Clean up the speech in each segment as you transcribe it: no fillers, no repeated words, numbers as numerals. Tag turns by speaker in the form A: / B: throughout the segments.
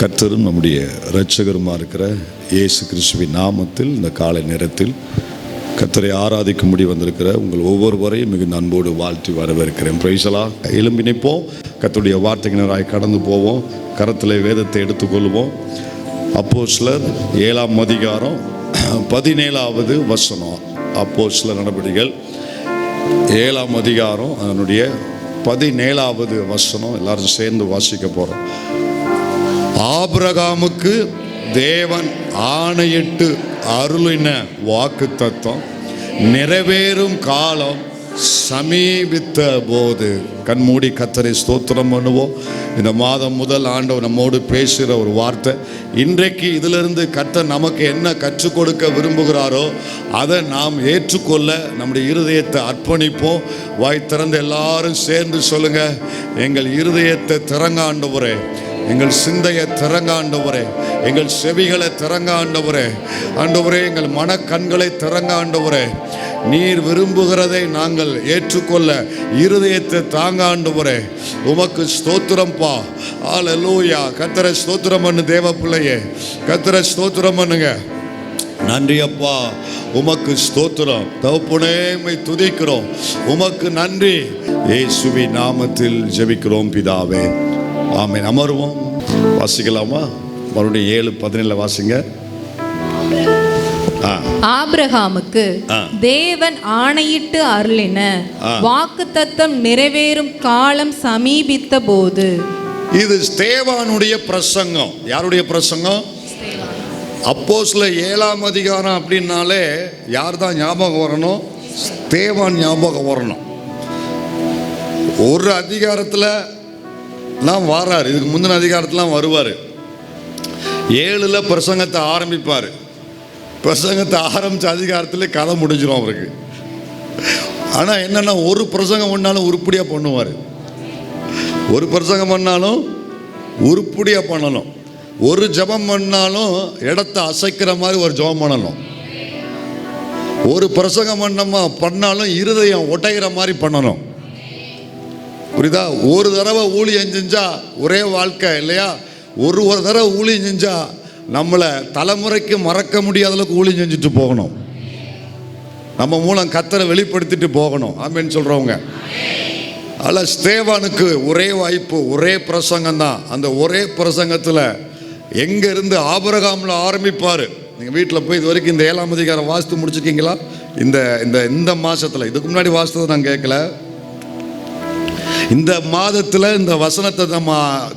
A: கர்த்தரும் நம்முடைய இரட்சகருமா இருக்கிற இயேசு கிறிஸ்துவின் நாமத்தில் இந்த காலை நேரத்தில் கர்த்தரை ஆராதிக்கும்படி வந்திருக்கிற உங்கள் ஒவ்வொருவரையும் மிகுந்த அன்போடு வாழ்த்தி வரவேற்கிறேன். பிரைசலா. எழும்பி நிற்போம், கர்த்தருடைய வார்த்தையினராய் கடந்து போவோம், கரத்தில் வேதத்தை எடுத்துக்கொள்வோம். அப்போஸ்தலர் 7ஆம் அதிகாரம் 17வது வசனம். அப்போஸ்தலர் நடபடிகள் 7ஆம் அதிகாரம் அதனுடைய 17வது வசனம் எல்லாரும் சேர்ந்து வாசிக்க போகிறோம். ஆபிரகாமுக்கு தேவன் ஆணையிட்டு அருளின வாக்குத்தத்தம் நிறைவேறும் காலம் சமீபித்த போது. கண்மூடி கர்த்தரை ஸ்தோத்திரம் பண்ணுவோம். இந்த மாதம் முதல் ஆண்டவர் நம்மோடு பேசுகிற ஒரு வார்த்தை. இன்றைக்கு இதிலிருந்து கர்த்தர் நமக்கு என்ன கற்றுக் கொடுக்க விரும்புகிறாரோ அதை நாம் ஏற்றுக்கொள்ள நம்முடைய இருதயத்தை அர்ப்பணிப்போம். வாய் திறந்து எல்லாரும் சேர்ந்து சொல்லுங்க, எங்கள் இருதயத்தை திறங்க ஆண்டவரே, எங்கள் சிந்தையை திறங்க ஆண்டவரே, எங்கள் செவிகளை திறங்க ஆண்டவரே, ஆண்டவரே எங்கள் மனக்கண்களை திறங்க ஆண்டவரே, நீர் விரும்புகிறதை நாங்கள் ஏற்றுக்கொள்ள இருதயத்தை தாங்க ஆண்டவரே. உமக்கு ஸ்தோத்திரம்பா. ஹல்லேலூயா. கர்த்தரை ஸ்தோத்திரம் பண்ணு தேவ பிள்ளையே, கர்த்தரை ஸ்தோத்திரம் பண்ணுங்க. நன்றி அப்பா, உமக்கு ஸ்தோத்திரம். தகப்பனே உம்மை துதிக்கிறோம், உமக்கு நன்றி. இயேசுவின் நாமத்தில் ஜெபிக்கிறோம் பிதாவே, ஆமென். அமருவோம், வாசிக்கலாமா? மறுபடியும் 7:17 வாசிங்க.
B: ஆபிரகாமுக்கு தேவன் ஆணையிட்டு அருளின வாக்குத்தத்தம் நிறைவேறும் காலம் சமீபித்த போது.
A: இது ஸ்தேவானுடைய பிரசங்கம். யாருடைய பிரசங்கம்? அப்போஸ்தலர் 7ஆம் அதிகாரம் அப்படின்னாலே யார் தான் ஞாபகம் வரணும்? ஸ்தேவான் ஞாபகம் வரணும். ஒரு அதிகாரத்தில் வாரார், இதுக்கு முந்தின அதிகாரத்திலாம் வருவார். 7ல் பிரசங்கத்தை ஆரம்பிப்பார். பிரசங்கத்தை ஆரம்பித்த அதிகாரத்தில் கதை முடிஞ்சிடும் அவருக்கு. ஆனால் என்னென்னா, ஒரு பிரசங்கம் பண்ணாலும் உருப்படியாக பண்ணுவார். ஒரு பிரசங்கம் பண்ணாலும் உருப்படியாக பண்ணணும். ஒரு ஜபம் பண்ணாலும் இடத்தை அசைக்கிற மாதிரி ஒரு ஜபம் பண்ணணும். ஒரு பிரசங்கம் பண்ணாலும் இருதயம் ஒட்டைகிற மாதிரி பண்ணணும். புரியுதா? ஒரு தடவை ஊழியம் செஞ்சா ஒரே வாழ்க்கை இல்லையா? ஒரு தடவை ஊழியம் செஞ்சா நம்மளை தலைமுறைக்கு மறக்க முடியாத அளவுக்கு ஊழியம் செஞ்சுட்டு போகணும். நம்ம மூலம் கர்த்தரை வெளிப்படுத்திட்டு போகணும். ஆமென் சொல்றவங்க. அதில் ஸ்தேவானுக்கு ஒரே வாய்ப்பு, ஒரே பிரசங்கம் தான். அந்த ஒரே பிரசங்கத்தில் எங்கேருந்து ஆபிரகாமில் ஆரம்பிப்பார். நீங்கள் வீட்டில் போய் இது வரைக்கும் இந்த 7ஆம் அதிகாரம் வாசித்து முடிச்சுருக்கீங்களா? இந்த மாதத்தில், இதுக்கு முன்னாடி வாசித்ததை நான் கேட்கல. இந்த மாதத்தில் இந்த வசனத்தை நம்ம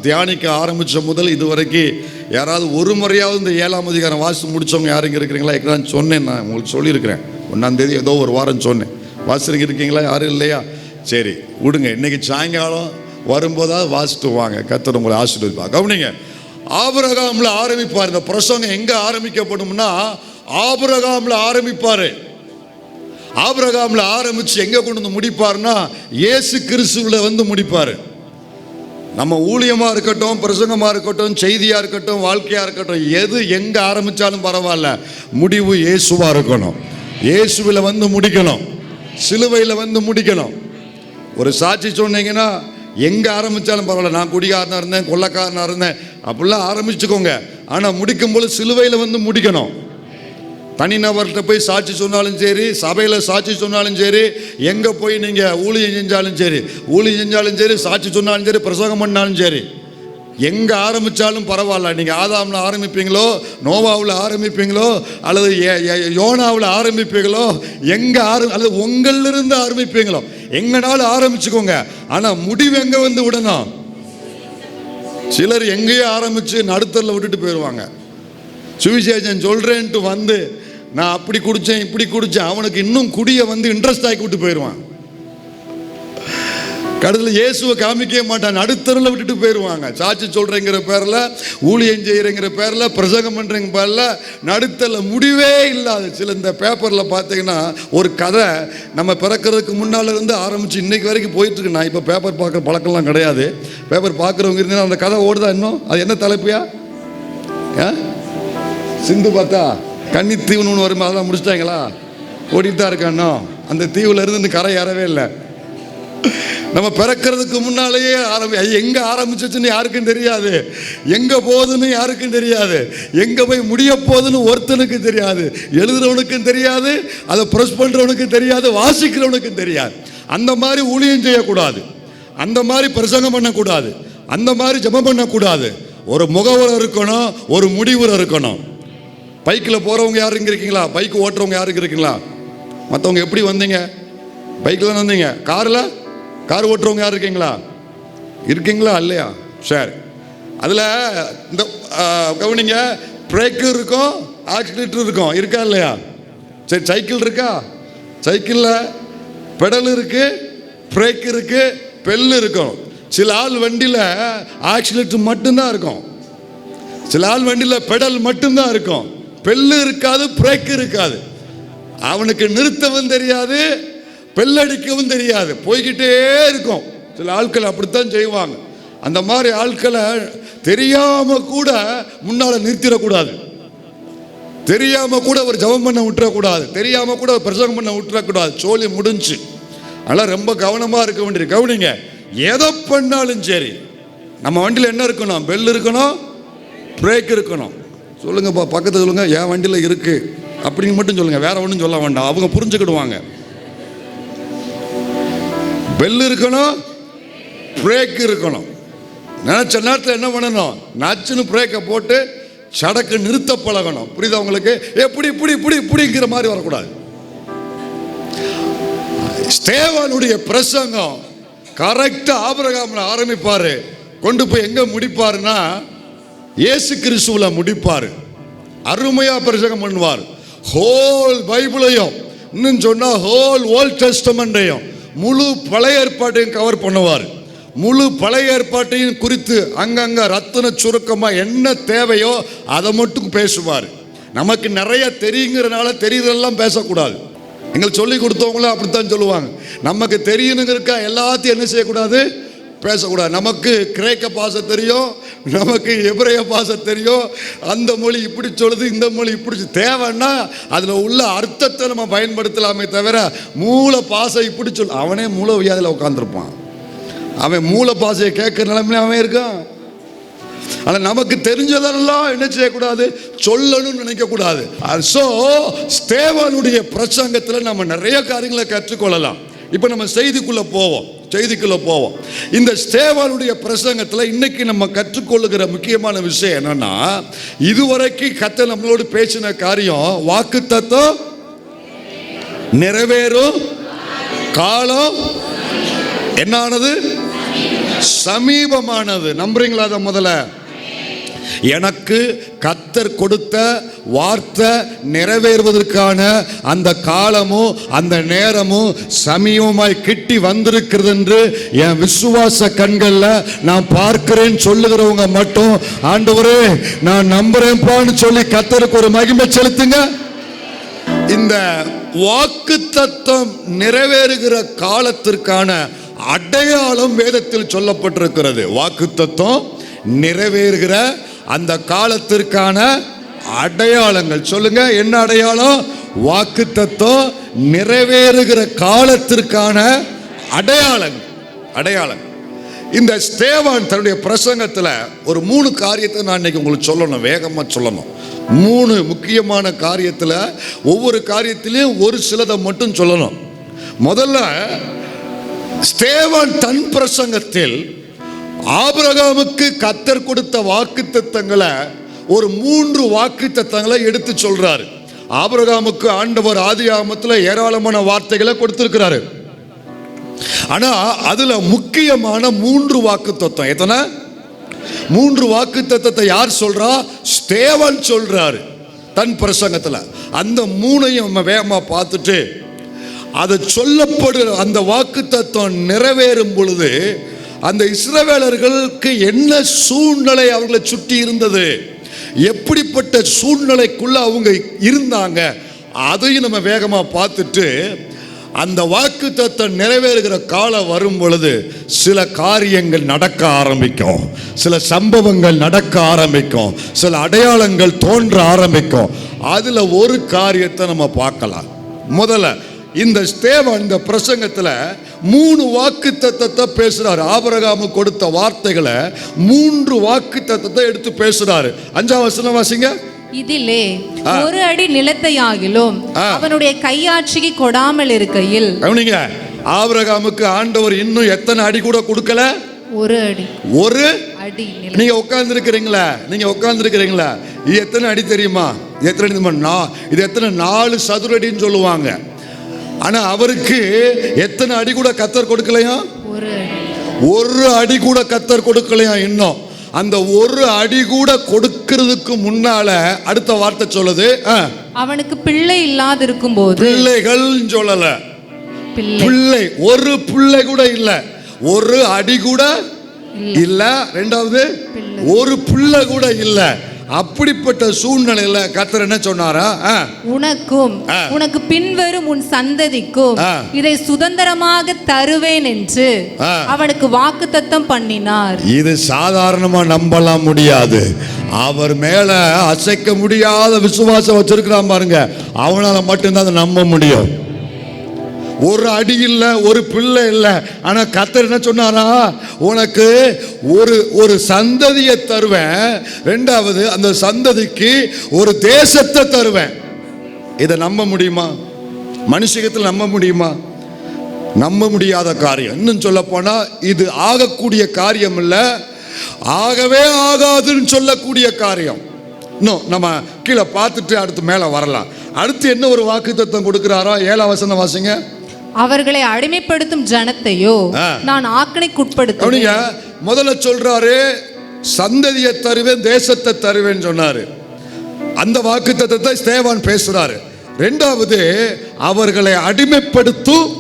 A: தியானிக்க ஆரம்பித்த முதல் இது வரைக்கும் யாராவது ஒரு முறையாவது இந்த 7ஆம் அதிகாரம் வாசித்து முடித்தவங்க யாருங்க இருக்கிறீங்களா? நான் சொன்னேன், நான் உங்களுக்கு சொல்லியிருக்கிறேன். 1ஆம் தேதி ஏதோ ஒரு வாரம் சொன்னேன். வாசிங்க இருக்கீங்களா? யாரும் இல்லையா? சரி விடுங்க, இன்னைக்கு சாயங்காலம் வரும்போதாவது வாசிட்டு வாங்க. கர்த்தர் உங்களை ஆசீர்வதிப்பார். கவனிங்க, ஆபிரகாமில் ஆரம்பிப்பார். இந்த பிரசங்கம் எங்கே ஆரம்பிக்கப்படும்னா ஆபிரகாமில் ஆரம்பிப்பார். ஆபிரகாமில் ஆரம்பித்து எங்கே கொண்டு வந்து முடிப்பார்னா இயேசு கிறிஸ்துவில் வந்து முடிப்பார். நம்ம ஊழியமாக இருக்கட்டும், பிரசங்கமாக இருக்கட்டும், செய்தியாக இருக்கட்டும், வாழ்க்கையாக இருக்கட்டும், எது எங்கே ஆரம்பித்தாலும் பரவாயில்ல, முடிவு இயேசுவாக இருக்கணும். இயேசுவில் வந்து முடிக்கணும், சிலுவையில் வந்து முடிக்கணும். ஒரு சாட்சி சொன்னீங்கன்னா எங்கே ஆரம்பித்தாலும் பரவாயில்ல, நான் குடிகாரனாக இருந்தேன், கொள்ளக்காரனாக இருந்தேன் அப்படிலாம் ஆரம்பிச்சுக்கோங்க. ஆனால் முடிக்கும்போது சிலுவையில் வந்து முடிக்கணும். தனிநபர்கிட்ட போய் சாட்சி சொன்னாலும் சரி, சபையில் சாட்சி சொன்னாலும் சரி, எங்கே போய் நீங்கள் ஊழியம் செஞ்சாலும் சரி, சாட்சி சொன்னாலும் சரி, பிரசங்கம் பண்ணாலும் சரி, எங்கே ஆரம்பித்தாலும் பரவாயில்ல. நீங்கள் ஆதாமில் ஆரம்பிப்பீங்களோ, நோவாவில் ஆரம்பிப்பீங்களோ, அல்லது யோனாவில் ஆரம்பிப்பீங்களோ, அல்லது உங்களிலிருந்து ஆரம்பிப்பீங்களோ, எங்கனாலும் ஆரம்பிச்சுக்கோங்க. ஆனால் முடிவு எங்கே வந்து விடணும்? சிலர் எங்கேயோ ஆரம்பித்து நடுத்தரில் விட்டுட்டு போயிடுவாங்க. சுவிசேஷன் சொல்கிறேன்ட்டு வந்து நான் அப்படி குடித்தேன் இப்படி குடித்தேன், அவனுக்கு இன்னும் குடியை வந்து இன்ட்ரெஸ்ட் ஆகி கூட்டு போயிடுவான். கடைசியில் இயேசுவை காமிக்கவே மாட்டான், நடுத்தரில் விட்டுட்டு போயிடுவாங்க. சாட்சி சொல்கிறேங்கிற பேரில், ஊழியம் செய்கிறேங்கிற பேரில், பிரசங்கம் பண்ணுறேங்க பேரில் நடுத்தரில் முடிவே இல்லாது. சில இந்த பேப்பரில் பார்த்தீங்கன்னா ஒரு கதை நம்ம பிறக்கிறதுக்கு முன்னால் இருந்து ஆரம்பித்து இன்னைக்கு வரைக்கும் போயிட்டுருக்கு. நான் இப்போ பேப்பர் பார்க்குற பழக்கம்லாம் கிடையாது. பேப்பர் பார்க்குறவங்க இருந்தீங்கன்னா அந்த கதை ஓடுதா இன்னும்? அது என்ன தலைப்பியா? சிந்து பார்த்தா கன்னி தீவுன்னு ஒன்று வருமா? அதெல்லாம் முடிச்சிட்டாங்களா? ஓடிட்டு தான் இருக்கானோ. அந்த தீவில் இருந்து இந்த கரை ஏறவே இல்லை. நம்ம பிறக்கிறதுக்கு முன்னாலேயே எங்க ஆரம்பிச்சுன்னு யாருக்கும் தெரியாது, எங்க போகுதுன்னு யாருக்கும் தெரியாது, எங்க போய் முடிய போகுதுன்னு ஒருத்தனுக்கு தெரியாது, எழுதுறவனுக்கும் தெரியாது, அதை ப்ரெஸ் பண்றவனுக்கும் தெரியாது, வாசிக்கிறவனுக்கும் தெரியாது. அந்த மாதிரி ஊழியம் செய்யக்கூடாது, அந்த மாதிரி பிரசங்கம் பண்ணக்கூடாது, அந்த மாதிரி ஜெபம் பண்ணக்கூடாது. ஒரு முகவர் இருக்கணும், ஒரு முடிவர் இருக்கணும். பைக்கில் போறவங்க யாரும் இருக்கீங்களா? பைக் ஓட்டுறவங்க யாருக்கு இருக்கீங்களா? மற்றவங்க எப்படி வந்தீங்க? பைக்கில் தான் வந்தீங்க. கார் ஓட்டுறவங்க யார் இருக்கீங்களா? இருக்கீங்களா இல்லையா? சரி, அதில் இந்த கவனிங்க, பிரேக்கு இருக்கும், ஆக்சிலேட்டர் இருக்கும், இருக்கா இல்லையா? சரி, சைக்கிள் இருக்கா? சைக்கிளில் பெடல் இருக்கு, பிரேக் இருக்கு, பெல் இருக்கும். சில ஆள் வண்டியில் ஆக்சிலேட்டர் மட்டும்தான் இருக்கும், சில ஆள் வண்டியில் பெடல் மட்டும்தான் இருக்கும், பெல்லு இருக்காது, பிரேக் இருக்காது. அவனுக்கு நிறுத்தவும் தெரியாது, பெல்லடிக்கவும் தெரியாது, போய்கிட்டே இருக்கும். சில ஆட்கள் அப்படித்தான் செய்வாங்க. அந்த மாதிரி ஆட்களை தெரியாம கூட முன்னால நிறுத்திடக்கூடாது, தெரியாம கூட ஒரு ஜெபம் பண்ண விட்டுறக்கூடாது, தெரியாம கூட ஒரு பிரசங்கம் பண்ண விட்டுறக்கூடாது. சோலி முடிஞ்சு. அதெல்லாம் ரொம்ப கவனமா இருக்க வேண்டிய. கவனிங்க, எதை பண்ணாலும் சரி நம்ம வண்டியில் என்ன இருக்கணும்? பெல் இருக்கணும், பிரேக் இருக்கணும். சொல்லுங்கப்பா, பக்கத்தில் சொல்லுங்க, என் வண்டியில் இருக்கு அப்படின்னு மட்டும் சொல்லுங்க, வேற ஒன்றும் சொல்ல வேண்டாம், அவங்க புரிஞ்சுக்கிடுவாங்க. பெல் இருக்கணும், பிரேக் இருக்கணும். நினைச்ச நேரத்தில் என்ன பண்ணணும்? நச்சுன்னு பிரேக்கை போட்டு சடக்கு நிறுத்த பழகணும். புரியுதா உங்களுக்கு? எப்படி இப்படி இப்படி இப்படிங்கிற மாதிரி வரக்கூடாது. ஸ்தேவானுடைய பிரசங்கம் கரெக்டா ஆபிரகாம்ல ஆரம்பிப்பாரு, கொண்டு போய் எங்க முடிப்பாருன்னா இயேசு கிறிஸ்துவுல முடிப்பாரு. அருமையா பிரசங்கம் பண்ணுவார். ஹோல் பைபிளையும், இன்னும் சொன்னா ஹோல் ஓல்ட் டெஸ்டமெண்டையும், முழு பழைய ஏற்பாட்டையும் கவர் பண்ணுவார். முழு பழைய ஏற்பாட்டையும் குறித்து அங்கங்க ரத்தின சுருக்கமா என்ன தேவையோ அதை மட்டும் பேசுவார். நமக்கு நிறைய தெரியுங்கிறனால தெரியுறதெல்லாம் பேசக்கூடாது. எங்களுக்கு சொல்லி கொடுத்தவங்களும் அப்படித்தான் சொல்லுவாங்க. நமக்கு தெரியணுங்கிறக்கா எல்லாத்தையும் என்ன செய்யக்கூடாது? பேசக்கூடாது. நமக்கு கிரேக்க பாஷை தெரியும், நமக்கு எபிரேய பாஷை தெரியும், அந்த மொழி இப்படி சொல்லுது, இந்த மொழி இப்படி, தேவைன்னா அதில் உள்ள அர்த்தத்தை நம்ம பயன்படுத்தலாமே தவிர மூல பாஷை இப்படி சொல். அவனே மூல வியாதியில் உட்காந்துருப்பான், அவன் மூல பாஷையை கேட்குற நிலைமையில அவன் இருக்கான். ஆனால் நமக்கு தெரிஞ்சதெல்லாம் என்ன செய்யக்கூடாது? சொல்லணும்னு நினைக்கக்கூடாது. ஸோ ஸ்தேவானுடைய பிரசங்கத்தில் நம்ம நிறைய காரியங்களை கற்றுக்கொள்ளலாம். இப்போ நம்ம செய்திக்குள்ளே போவோம். இந்த ஸ்தேவானுடைய பிரசங்கத்தில் இன்னைக்கு நம்ம கற்றுக்கொள்ளுகிற முக்கியமான விஷயம் என்னன்னா, இதுவரைக்கும் கர்த்தர் நம்மளோடு பேசின காரியம், வாக்குத்தத்தம் நிறைவேறும் காலம் என்னானது? சமீபமானது. நம்புறீங்களா? அதை முதல்ல எனக்கு கர்த்தர் கொடுத்த வார்த்தை நிறைவேறுவதற்கான அந்த காலமும் அந்த நேரமும் சமீபமாய் கிட்டி வந்திருக்கிறது என்று என் விசுவாச கண்கள்ல நான் பார்க்கிறேன் சொல்லுகிறவங்க மட்டும், ஆண்டவரே நான் நம்புறேன்பான்னு சொல்லி கர்த்தருக்கு ஒரு மகிமை செலுத்துங்க. இந்த வாக்குத்தத்தம் நிறைவேறுகிற காலத்திற்கான அடையாளம் வேதத்தில் சொல்லப்பட்டிருக்கிறது. வாக்குத்தத்தம் நிறைவேறுகிற அந்த காலத்திற்கான அடையாளங்கள் சொல்லுங்க. என்ன அடையாளம்? வாக்குத்தத்தம் நிறைவேறுகிற காலத்திற்கான அடையாளங்கள். இந்த ஸ்தேவான் தன்னுடைய பிரசங்கத்தில் ஒரு 3 காரியத்தை நான் இன்னைக்கு உங்களுக்கு சொல்லணும், வேகமாக சொல்லணும். 3 முக்கியமான காரியத்தில், ஒவ்வொரு காரியத்திலையும் ஒரு சிலதை மட்டும் சொல்லணும். முதல்ல, ஸ்தேவான் தன் பிரசங்கத்தில் ஆபிரகாமுக்கு கர்த்தர் கொடுத்த வாக்குத்தத்தங்களை ஒரு 3 வாக்குத்தத்தங்களை எடுத்து சொல்றாரு. ஆபிரகாமுக்கு ஆண்டவர் ஆதியாகமத்தில் ஏராளமான வார்த்தைகளை கொடுத்திருக்கிறாரு. ஆனா அதுல முக்கியமான 3 வாக்குத்தத்தம். எத்தனை? 3 வாக்குத்தத்தத்தை யார் சொல்றா? ஸ்தேவான் சொல்றாரு தன் பிரசங்கத்துல. அந்த 3ஐயும் நம்ம வேகமா பார்த்துட்டு, அது சொல்லப்படுற அந்த வாக்குத்தத்தம் நிறைவேறும் பொழுது அந்த இஸ்ரவேலர்களுக்கு என்ன சூழ்நிலை அவர்களை சுற்றி இருந்தது, எப்படிப்பட்ட சூழ்நிலைக்குள்ள அவங்க இருந்தாங்க, அதையும் நம்ம வேகமா பார்த்துட்டு, அந்த வாக்குத்தத்தம் நிறைவேறுகிற காலம் வரும் பொழுது சில காரியங்கள் நடக்க ஆரம்பிக்கும், சில சம்பவங்கள் நடக்க ஆரம்பிக்கும், சில அடையாளங்கள் தோன்ற ஆரம்பிக்கும். அதுல ஒரு காரியத்தை நம்ம பார்க்கலாம். முதல்ல இந்த ஸ்தேவான் இந்த பிரசங்கத்துல 3 வாக்குத்தத்தத்தை பேசுறாரு. ஆபிரகாமு கொடுத்த வார்த்தைகளை 3 வாக்குத்தத்தத்தை எடுத்து பேசுறாரு. 5ஆம் வசனம் வாசிங்க.
B: இதிலே 1 அடி நிலத்தையாகிலும் அவனுடைய கையாட்சிக்கு கொடாமல் இருக்கையில்.
A: கவனிங்க, ஆபிரகாமுக்கு ஆண்டவர் இன்னும் எத்தனை அடி கூட கொடுக்கல?
B: 1 அடி.
A: 1
B: அடி.
A: நீங்க உட்கார்ந்து இருக்கிறீங்களா? இது எத்தனை அடி தெரியுமா? எத்தனை அடி தெரியுமா? இது எத்தனை? 4 சதுர அடின்னு சொல்லுவாங்க. ஆனா அவருக்கு எத்தனை அடி கூட கர்த்தர் கொடுக்கலையா? 1 அடி கூட கர்த்தர் கொடுக்கலையா இன்னும். அந்த 1 அடி கூட கொடுக்கிறதுக்கு முன்னால அடுத்த வார்த்தை சொல்லுது,
B: அவனுக்கு பிள்ளை இல்லாதிருக்கும் போது. பிள்ளைகள்
A: சொல்லல, பிள்ளை, ஒரு பிள்ளை கூட இல்ல, 1 அடி கூட இல்ல, 2வது 1 பிள்ளை கூட இல்ல. அப்படிப்பட்ட சூழ்நிலையில கர்த்தர் என்ன சொன்னாரா?
B: உனக்கும் உனக்கு பின்வரும் உன் சந்ததிக்கும் இதை சுதந்திரமாக தருவேன் என்று அவனுக்கு வாக்குத்தத்தம் பண்ணினார். இது
A: சாதாரணமா நம்பலாம் முடியாது. அவர் மேல அசைக்க முடியாத விசுவாசம் வச்சிருக்கிறான் பாருங்க, அவனால மட்டும்தான் அதை நம்ப முடியும். 1 அடி இல்ல, 1 பிள்ளை இல்ல. ஆனா கர்த்தர் என்ன சொன்னாரா? உனக்கு ஒரு சந்ததியை தருவேன், 2வது அந்த சந்ததிக்கு ஒரு தேசத்தை தருவேன். இதை நம்ப முடியுமா? மனுஷத்தில் நம்ப முடியுமா? நம்ப முடியாத காரியம். இன்னும் சொல்ல போனா இது ஆகக்கூடிய காரியம் இல்ல, ஆகவே ஆகாதுன்னு சொல்லக்கூடிய காரியம். இன்னும் நம்ம கீழே பார்த்துட்டு அடுத்து மேல வரலாம். அடுத்து என்ன ஒரு வாக்குத்தத்தம் கொடுக்கிறாரோ? 7ஆம் வசனம் வாசிங்க.
B: அவர்களை அடிமைப்படுத்தும் ஜனத்தையோ நான் ஆக்கினைக்குட்படுத்துவேன்.
A: முதல்ல சொல்றாரு சந்ததியை தருவேன், தேசத்தை தருவேன் சொன்னாரு. அந்த வாக்குத்தத்தத்தை ஸ்தேவான் பேசுறாரு. 2வது அவர்களை அடிமைப்படுத்தும்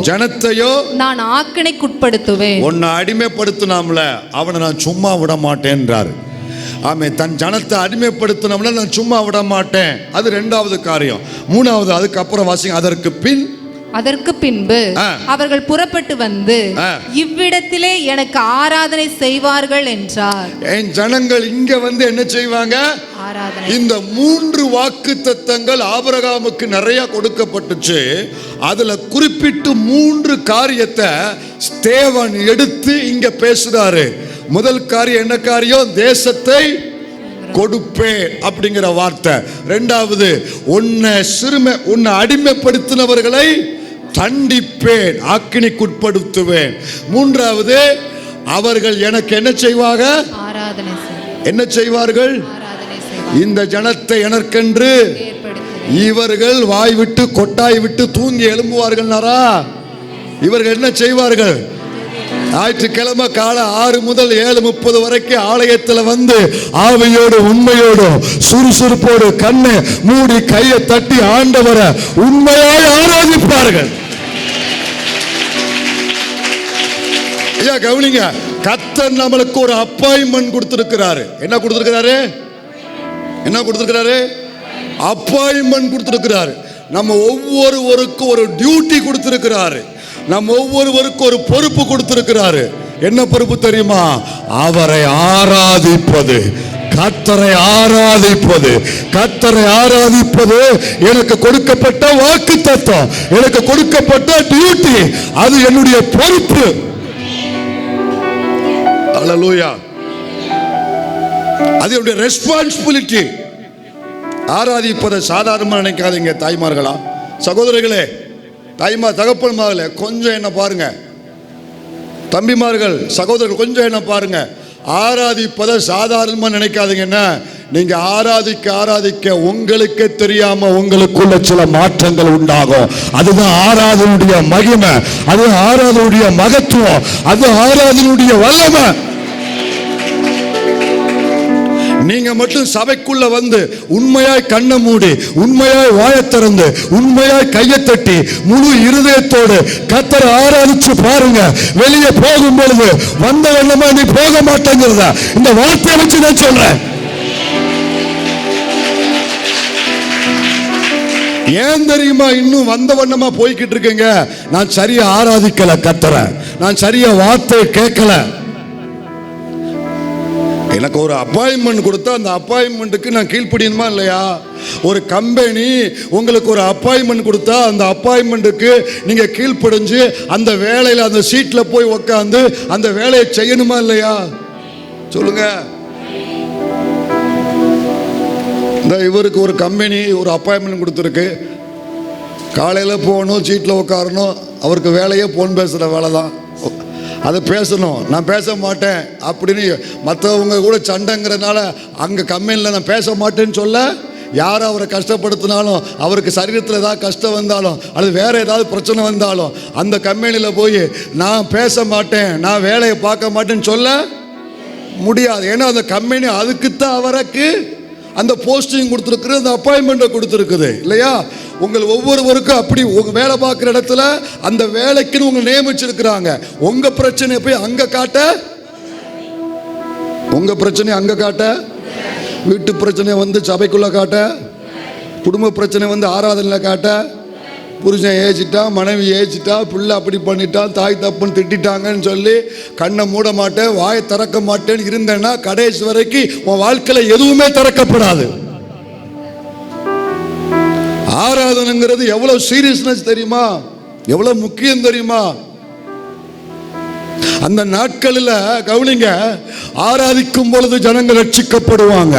A: ஜனத்தையோ நான்
B: ஆக்கினைக்குட்படுத்துவேன்.
A: உன்னை அடிமைப்படுத்தினாம்ல, அவனை நான் சும்மா விட மாட்டேன்றாரு. ஆமே, தன் ஜனத்தை அடிமைப்படுத்தினோம்னா நான் சும்மா விட மாட்டேன். அது 2வது காரியம். 3வது அதுக்கப்புறம் வாசிங்க.
B: அதற்கு பின்பு அவர்கள் புறப்பட்டு வந்து இவ்விடத்திலே எனக்கு ஆராதனை செய்வார்கள் என்றார்.
A: என் ஜனங்கள் இங்க வந்து என்ன செய்வாங்க?
B: ஆராதனை.
A: இந்த 3 வாக்குத்தத்தங்கள் ஆபிரகாமுக்கு நிறைய கொடுக்கப்பட்டுச்சு. அதுல குறிப்பிட்டு 3 காரியத்தை ஸ்தேவான் எடுத்து இங்க பேசுறாரு. முதல் காரியம் என்ன காரியம்? தேசத்தை கொடுப்பேன் அப்படிங்கிற வார்த்தை. 2வது உன்னை அடிமைப்படுத்தினவர்களை தண்டிப்பேன், ஆக்கினைக்குட்படுத்துவேன். 3வது அவர்கள் எனக்கு என்ன செய்வாங்க? என்ன செய்வார்கள்? இந்த ஜனத்தை எனக்கென்று இவர்கள் வாய் விட்டு கொட்டாய் விட்டு தூங்கி எழும்புவார்கள். இவர்கள் என்ன செய்வார்கள்? ஞாயிற்றுக்கிழமை காலை 6 முதல் 7:30 வரைக்கும் ஆலயத்தில் வந்து ஆவியோடு உண்மையோடு சுறுசுறுப்போடு கண்ணை மூடி கையை தட்டி ஆண்டவரை உண்மையாய் ஆராதிப்பார்கள். ஐயா கவனிங்க, கர்த்தர் நம்மளுக்கு ஒரு அப்பாயின்மெண்ட் கொடுத்திருக்கிறாரு. என்ன கொடுத்திருக்கிறாரு? அப்பாயின்மெண்ட் கொடுத்திருக்கிறாரு. நம்ம ஒவ்வொருவருக்கும் ஒரு டியூட்டி கொடுத்திருக்கிறாரு. நம்ம ஒவ்வொருவருக்கும் ஒரு பொறுப்பு கொடுத்திருக்கிறாரு. என்ன பொறுப்பு தெரியுமா? அவரை ஆராதிப்பது, கர்த்தரை ஆராதிப்பது. கர்த்தரை ஆராதிப்பது எனக்கு கொடுக்கப்பட்ட வாக்குத்தத்தம், எனக்கு கொடுக்கப்பட்ட டியூட்டி, அது என்னுடைய பொறுப்பு. அல்லேலூயா. அது என்னுடைய ரெஸ்பான்சிபிலிட்டி. ஆராதிப்பதை சாதாரணமாக நினைக்காதீங்க தாய்மார்களா, சகோதரிகளே, தகப்பன்மார்களே, கொஞ்சம் என்ன பாருங்க. தம்பிமார்கள், சகோதரர்கள், கொஞ்சம் என்ன பாருங்க. ஆராதிப்பதை சாதாரணமாக நினைக்காதீங்கன்னா, நீங்க ஆராதிக்க உங்களுக்கே தெரியாம உங்களுக்குள்ள சில மாற்றங்கள் உண்டாகும். அதுதான் ஆராதனுடைய மகிமை, அது ஆராதனுடைய மகத்துவம், அது ஆராதனுடைய வல்லமை. நீங்க மட்டும் சபைக்குள்ள வந்து உண்மையாய் கண்ணை மூடி, உண்மையாய் வாயை திறந்து, உண்மையாய் கையை தட்டி, முழு இருதயத்தோடு கர்த்தரை ஆராதிச்சு பாருங்க. வெளியே போகும் பொழுது வந்த வண்ணமா நீ போக மாட்டேங்கிறத இந்த வார்த்தையை வச்சு நான் சொல்றேன். ஏன் தெரியுமா இன்னும் வந்த வண்ணமா போய்கிட்டு இருக்கீங்க? நான் சரியா ஆராதிக்கல கர்த்தரை, நான் சரியா வார்த்தை கேட்கல. எனக்கு ஒரு அப்பாயின்மெண்ட் கொடுத்தா அந்த அப்பாயின்மெண்ட்டுக்கு நான் கீழ்ப்படியணுமா இல்லையா? ஒரு கம்பெனி உங்களுக்கு ஒரு அப்பாயின்மெண்ட் கொடுத்தா அந்த அப்பாயின்மெண்ட்டுக்கு நீங்க கீழ்ப்படிஞ்சு அந்த வேலையில் அந்த சீட்டில் போய் உட்காந்து அந்த வேலையை செய்யணுமா இல்லையா? சொல்லுங்க. இந்த இவருக்கு ஒரு கம்பெனி ஒரு அப்பாயின்மெண்ட் கொடுத்துருக்கு. காலையில் போகணும், சீட்டில் உட்காரணும். அவருக்கு வேலையே ஃபோன் பேசுகிற வேலை தான். அதை பேசணும். நான் பேச மாட்டேன் அப்படின்னு மற்றவங்க கூட சண்டைங்கிறதுனால அங்கே கம்பெனியில் நான் பேச மாட்டேன்னு சொல்ல, யார் அவரை கஷ்டப்படுத்தினாலும், அவருக்கு சரீரத்தில் ஏதாவது கஷ்டம் வந்தாலும் அல்லது வேறு ஏதாவது பிரச்சனை வந்தாலும் அந்த கம்பெனியில் போய் நான் பேச மாட்டேன், நான் வேலையை பார்க்க மாட்டேன்னு சொல்ல முடியாது. ஏன்னா அந்த கம்பெனி அதுக்குத்தான் அவருக்கு அந்த போஸ்டிங் கொடுத்துருக்குது, அந்த அப்பாயின்மெண்ட்டை கொடுத்துருக்குது இல்லையா? உங்கள் ஒவ்வொருவருக்கும் அப்படி உங்கள் வேலை பார்க்குற இடத்துல அந்த வேலைக்குன்னு உங்களை நியமிச்சிருக்கிறாங்க. உங்கள் பிரச்சனையை போய் அங்கே காட்ட, உங்கள் பிரச்சனையை அங்கே காட்ட, வீட்டு பிரச்சனையை வந்து சபைக்குள்ளே காட்ட, குடும்ப பிரச்சனை வந்து ஆராதனையில் காட்ட, புருஷன் ஏச்சிட்டான், மனைவி ஏச்சிட்டா, பிள்ளை அப்படி பண்ணிட்டான், தாய் தப்புன்னு திட்டாங்கன்னு சொல்லி கண்ணை மூட மாட்டேன், வாயை திறக்க மாட்டேன்னு இருந்தேன்னா கடைசி வரைக்கும் உன் வாழ்க்கையில் எதுவுமே திறக்கப்படாது. ஆராதனைங்கிறது எவ்வளவு சீரியஸ்னஸ் தெரியுமா? எவ்வளவு முக்கியம் தெரியுமா? அந்த நாட்களில் கவனிங்க, ஆராதிக்கும் பொழுது ஜனங்கள் ரட்சிக்கப்படுவாங்க,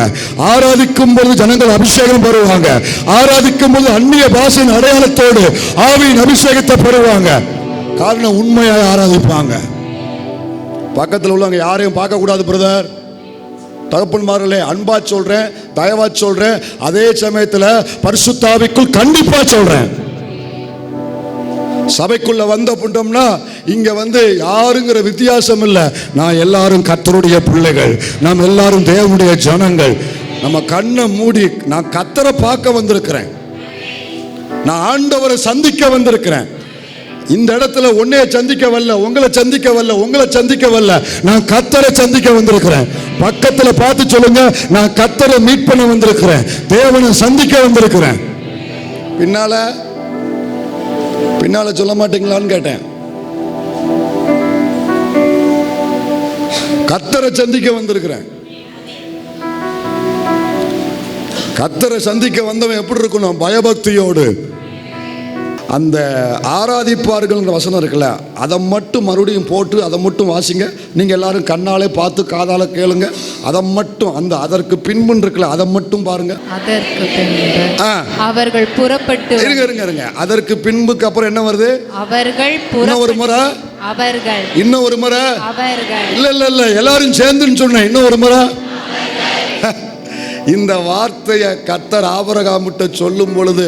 A: ஆராதிக்கும் பொழுது ஜனங்கள் அபிஷேகம் பெறுவாங்க, ஆராதிக்கும் பொழுது அந்நிய பாஷையின் அடையாளத்தோடு ஆவியின் அபிஷேகத்தை பெறுவாங்க. காரணம் உண்மையாக ஆராதிப்பாங்க. பக்கத்தில் உள்ளவங்க யாரையும் பார்க்க கூடாது பிரதர், தகப்பன்மார்களே, அன்பா சொல்றேன், தயவா சொல்றேன், அதே சமயத்தில் பரிசுத்த ஆவிக்குள் கண்டிப்பா சொல்றேன். சபைக்குள்ள வந்த புண்டோம்னா இங்க வந்து யாருங்கிற வித்தியாசம் இல்லை. நான் எல்லாரும் கர்த்தருடைய பிள்ளைகள், நாம் எல்லாரும் தேவனுடைய ஜனங்கள். நம்ம கண்ணை மூடி நான் கர்த்தரை பார்க்க வந்திருக்கிறேன், நான் ஆண்டவரை சந்திக்க வந்திருக்கிறேன். இந்த இடத்துல உன்னைய சந்திக்க வரல, உங்களை சந்திக்க வரல, உங்களை சந்திக்க வரல, நான் கர்த்தரை சந்திக்க வந்திருக்கிறேன். பக்கத்தில் பார்த்து சொல்லுங்க, நான் கர்த்தரை மீட் பண்ண வந்திருக்கிறேன், தேவனை சந்திக்க வந்திருக்கிறேன். பின்னால சொல்ல மாட்டீங்களான்னு கேட்டேன். கர்த்தரை சந்திக்க வந்திருக்கிறேன். கர்த்தரை சந்திக்க வந்தவன் எப்படி இருக்கணும்? பயபக்தியோடு. அந்த ஆராதிப்பார்கள் வசனம் இருக்குல்ல, அதை மட்டும் மறுபடியும் போட்டு அதை மட்டும் வாசிங்க. நீங்கள் எல்லாரும் கண்ணாலே பார்த்து காதால கேளுங்க. அதை மட்டும் அந்த அதற்கு பின்பு இருக்குல்ல, அதை மட்டும் பாருங்க.
B: அதற்கு பின்பு அவர்கள் புறப்பட்டு
A: இருங்க. அதற்கு பின்புக்கு அப்புறம் என்ன வருது?
B: அவர்கள்
A: ஒரு முறை,
B: அவர்கள்
A: இன்னும் ஒரு முறை,
B: அவர்கள்
A: இல்ல எல்லாரும் சேர்ந்துன்னு சொன்னேன், இன்னும் ஒரு முறை. இந்த வார்த்தையை கர்த்தர் ஆபிரகாமிட்ட சொல்லும் பொழுது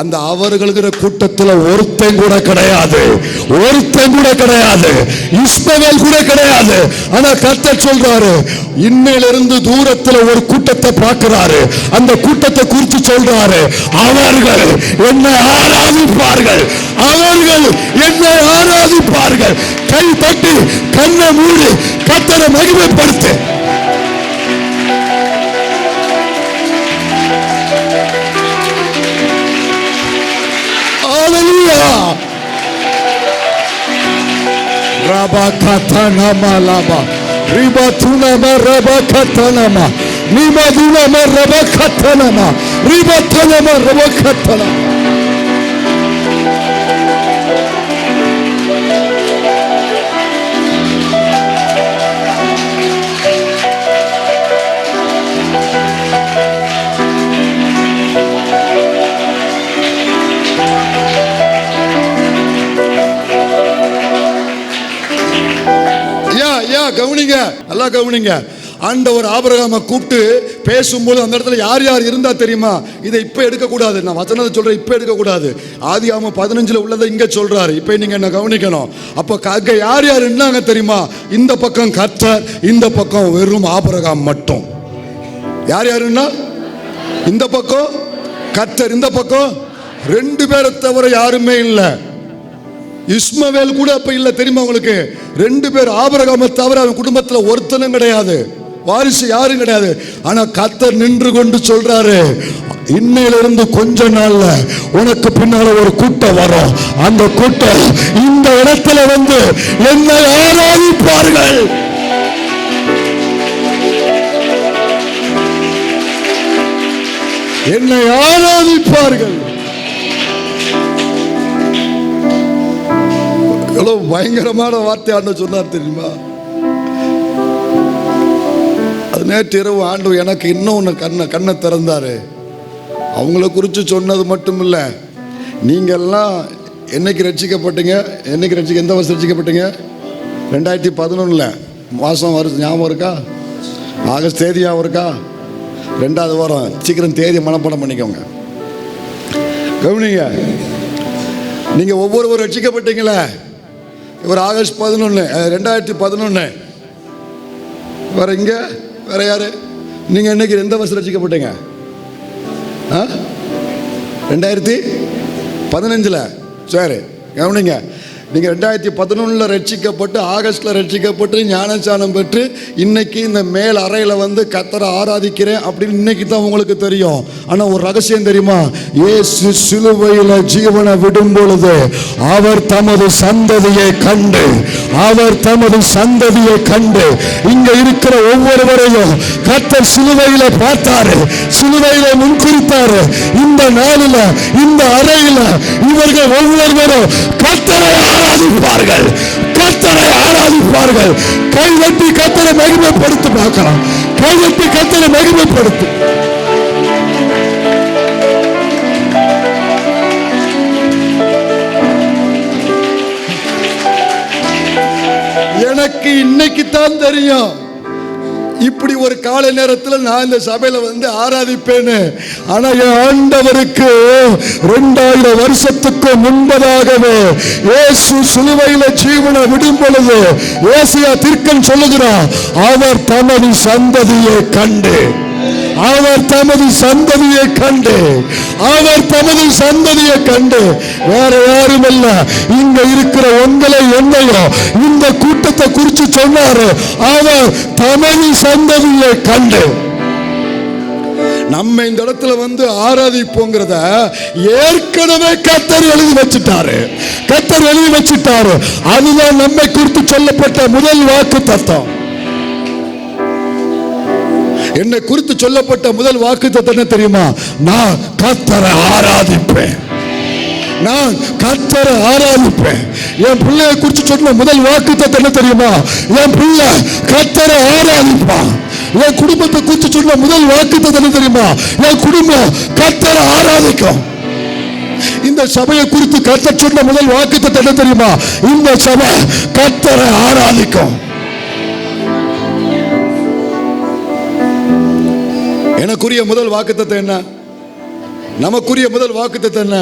A: அந்த அவர்களுங்கிற கூட்டத்தில் ஒருத்தன் கூட கிடையாது, இஸ்மவேல் கூட கிடையாது. ஆனா கர்த்தர் சொல்றாரு, இன்னையிலிருந்து தூரத்தில் ஒரு கூட்டத்தை பார்க்கிறாரு. அந்த கூட்டத்தை குறித்து சொல்றாரு, அவர்கள் என்னை ஆராதிப்பார்கள், அவர்கள் என்னை ஆராதிப்பார்கள். கை தட்டி கண்ணை மூடி கர்த்தரை மகிமைப்படுத்து. Rabakatanama laba, ribatunama rabakatanama, nimadunama rabakatanama, ribatanama rabakatanama. கவனிங்க, நல்லா கவனிங்க. ஆண்டவர் ஆபிரகாமை கூப்பிட்டு பேசும்போது அந்த இடத்துல யார் யார் இருந்தா தெரியுமா? இதை இப்ப எடுக்கக்கூடாது, நான் வசனத்தை சொல்றேன், இப்ப எடுக்கக்கூடாது. ஆதியாகமம் 15 உள்ளதை இங்க சொல்றாரு, இப்ப நீங்க என்ன கவனிக்கணும். அப்ப அங்க யார் யார் இருந்தாங்க தெரியுமா? இந்த பக்கம் கர்த்தர், இந்த பக்கம் வெறும் ஆபிரகாம் மட்டும். யார் யாருன்னா, இந்த பக்கம் கர்த்தர், இந்த பக்கம் 2 பேரை தவிர யாருமே இல்லை. இஸ்மவேல் கூட அப்ப இல்ல தெரியுமா உங்களுக்கு? 2 பேர். ஆபிரகாமை தவிர அவன் குடும்பத்தில் ஒருத்தனும் கிடையாது, வாரிசு யாரும் கிடையாது. ஆனா கர்த்தர் நின்று கொண்டு சொல்றாரு, இன்னையிலிருந்து கொஞ்ச நாள்ல உனக்கு பின்னால ஒரு கூட்டம் வரும். அந்த கூட்டம் இந்த இடத்துல வந்து என்னை ஆராதிப்பார்கள். என்னை ஆராதிப்பார்கள். எவ்வளவு பயங்கரமான வார்த்தை ஆண்டவர் சொன்னார் தெரியுமா? அது நேற்று இரவு ஆண்டவர் எனக்கு இன்னும் ஒன்று கண்ணை திறந்தாரு. அவங்கள குறித்து சொன்னது மட்டும் இல்லை, நீங்கள்லாம் என்னைக்கு ரட்சிக்கப்பட்டீங்க? எந்த வருஷம் ரட்சிக்கப்பட்டீங்க? 2011 மாதம் வருஷம் ஞாபகம் இருக்கா? ஆகஸ்ட் தேதி ஞாபகம் இருக்கா? 2வது வாரம். சீக்கிரம் தேதியை மனப்பாடம் பண்ணிக்கோங்க. கவனிங்க, நீங்கள் ஒவ்வொருவரும் ரட்சிக்கப்பட்டீங்களே. இவர் ஆகஸ்ட் 11 2011. வேற இங்கே வேற யாரு? நீங்கள் என்னைக்கு எந்த வருஷம் ரட்சிக்கப்பட்டீங்க? 2015. சரி, கவனிங்க, நீங்கள் 2011 ரட்சிக்கப்பட்டு ஆகஸ்டில் ரட்சிக்கப்பட்டு ஞானஸ்நானம் பெற்று இன்னைக்கு இந்த மேல் அறையில் வந்து கர்த்தரை ஆராதிக்கிறேன் அப்படின்னு இன்னைக்கு தான் உங்களுக்கு தெரியும். ஆனால் ஒரு ரகசியம் தெரியுமா? இயேசு சிலுவையில் ஜீவனை விடும் பொழுது அவர் தமது சந்ததியை கண்டு இங்க இருக்கிற ஒவ்வொருவரையும் கர்த்தர் சிலுவையில பார்த்தாரு, சிலுவையில முன்குறித்தாரு. இந்த நாளில் இந்த அறையில் இவர்கள் ஒவ்வொருவரும் கர்த்தரை ஆராதிப்பார்கள். கைவட்டி கர்த்தரை மகிமைப்படுத்தி பார்க்கலாம். கைவட்டி கர்த்தரை மகிமைப்படுத்து. எனக்கு இன்னைக்கு தான் தெரியும் இப்படி ஒரு காலை நேரத்தில் நான் இந்த சபையில வந்து ஆராதிப்பேன்னு. ஆனா என் ஆண்டவருக்கு 2000 வருஷத்துக்கு முன்பதாகவே இயேசு சிலுவையில ஜீவனை விடும் பொழுது ஏசாயா தீர்க்கன் சொல்லுகிறான், அவர் தமது சந்ததியை கண்டு வேற யாரும் இல்ல, இங்க இருக்கிற உங்களை என்னையும் இந்த கூட்டத்தை குறித்து சொன்னாரு. அவர் தமது சந்ததியை கண்டு நம்ம இந்த இடத்துல வந்து ஆராதிப்போங்கிறத ஏற்கனவே கர்த்தர் எழுதி வச்சிட்டாரு. அதுதான் நம்மை குறித்து சொல்லப்பட்ட முதல் வாக்கு தத்தம். என்னை குறித்து சொல்லப்பட்ட முதல் வாக்குத்தத்தம் என்ன தெரியுமா? நான் கர்த்தரை ஆராதிப்பேன். என் பிள்ளையை குறித்து சொன்ன முதல் வாக்குத்தத்தம் என்ன தெரியுமா? என் பிள்ளை கர்த்தரை ஆராதிப்பான். என் குடும்பத்தை குறித்து சொன்ன முதல் வாக்குத்தத்தம் என்ன தெரியுமா? என் குடும்பம் கர்த்தரை ஆராதிக்கும். இந்த சபையை குறித்து கர்த்தர் சொன்ன முதல் வாக்குத்தத்தம் என்ன தெரியுமா? இந்த சபை கர்த்தரை ஆராதிக்கும். எனக்குரிய முதல் வாக்குத்தத்தம் என்ன? நமக்குரிய முதல் வாக்குத்தத்தம் என்ன?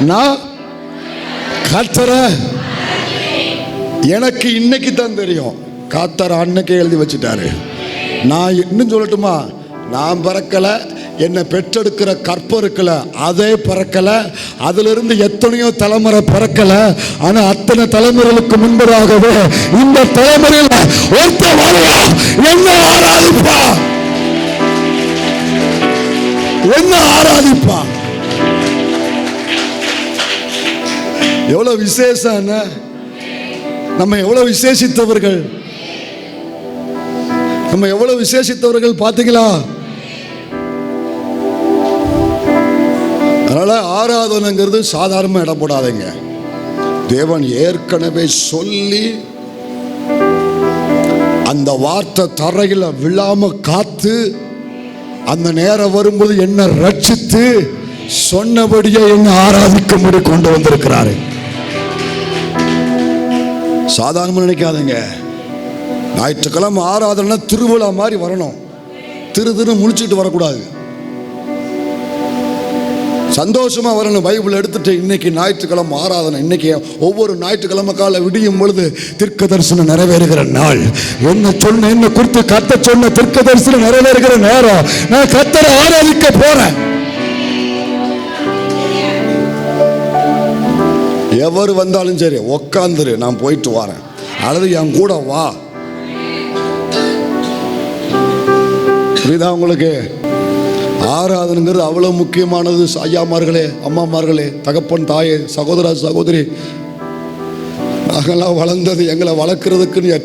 A: நான் கர்த்தரை, எனக்கு இன்னைக்கு தான் தெரியும். கர்த்தர் அன்னைக்கே எழுதி வச்சுட்டாரு. நான் இன்னும் சொல்லட்டுமா? நான் பிறக்கல, என்னை பெற்றெடுக்கிற கற்பருக்கல அதே பிறக்கல, அதிலிருந்து எத்தனையோ தலைமுறை பிறக்கல. ஆனா அத்தனை தலைமுறைகளுக்கு முன்பதாகவே இந்த தலைமுறையில ஒருத்த வரையா என்ன ஆராதிப்பா. எவ்வளவு விசேஷம்! நம்ம எவ்வளவு விசேஷித்தவர்கள் பாத்தீங்களா? அதனால ஆராதனைங்கிறது சாதாரண இடம் போடாதீங்க. தேவன் ஏற்கனவே சொல்லி அந்த வார்த்தை தரையில விழாம காத்து அந்த நேரம் வரும்போது என்ன ரட்சித்து சொன்னபடியே என்ன ஆராதிக்கும்படி கொண்டு வந்திருக்கிறாரு. சாதாரண நினைக்காதீங்க. ஞாயிற்றுக்கிழமை ஆராதனை திருவிழா மாதிரி வரணும். திரு முழிச்சுட்டு வரக்கூடாது. சந்தோஷமா வரணும். பைபிள் எடுத்துட்டு இன்னைக்கு ஞாயிற்றுக்கிழமை ஆராதனை. இன்னைக்கு ஒவ்வொரு ஞாயிற்றுக்கிழமை காலை விடியும் பொழுது தீர்க்க தரிசனம் நிறைவேறுகிற நாள். என்ன குறித்து கர்த்தர் சொன்ன தீர்க்க தரிசனம் நிறைவேறுகிற நேரம். நான் கர்த்தரை ஆராதிக்க போறேன். எவர் வந்தாலும் சரி உக்காந்துரு, நான் போயிட்டு வரேன், அல்லது என் கூட வா. புரியுதா உங்களுக்கு? ஆராதனைங்கிறது அவ்வளவு முக்கியமானது. ஐயாமார்களே, அம்மாமார்களே, தகப்பன், தாயே, சகோதர, சகோதரி,
C: நாங்கள்லாம் வளர்ந்தது, எங்களை வளர்க்குறதுக்குன்னு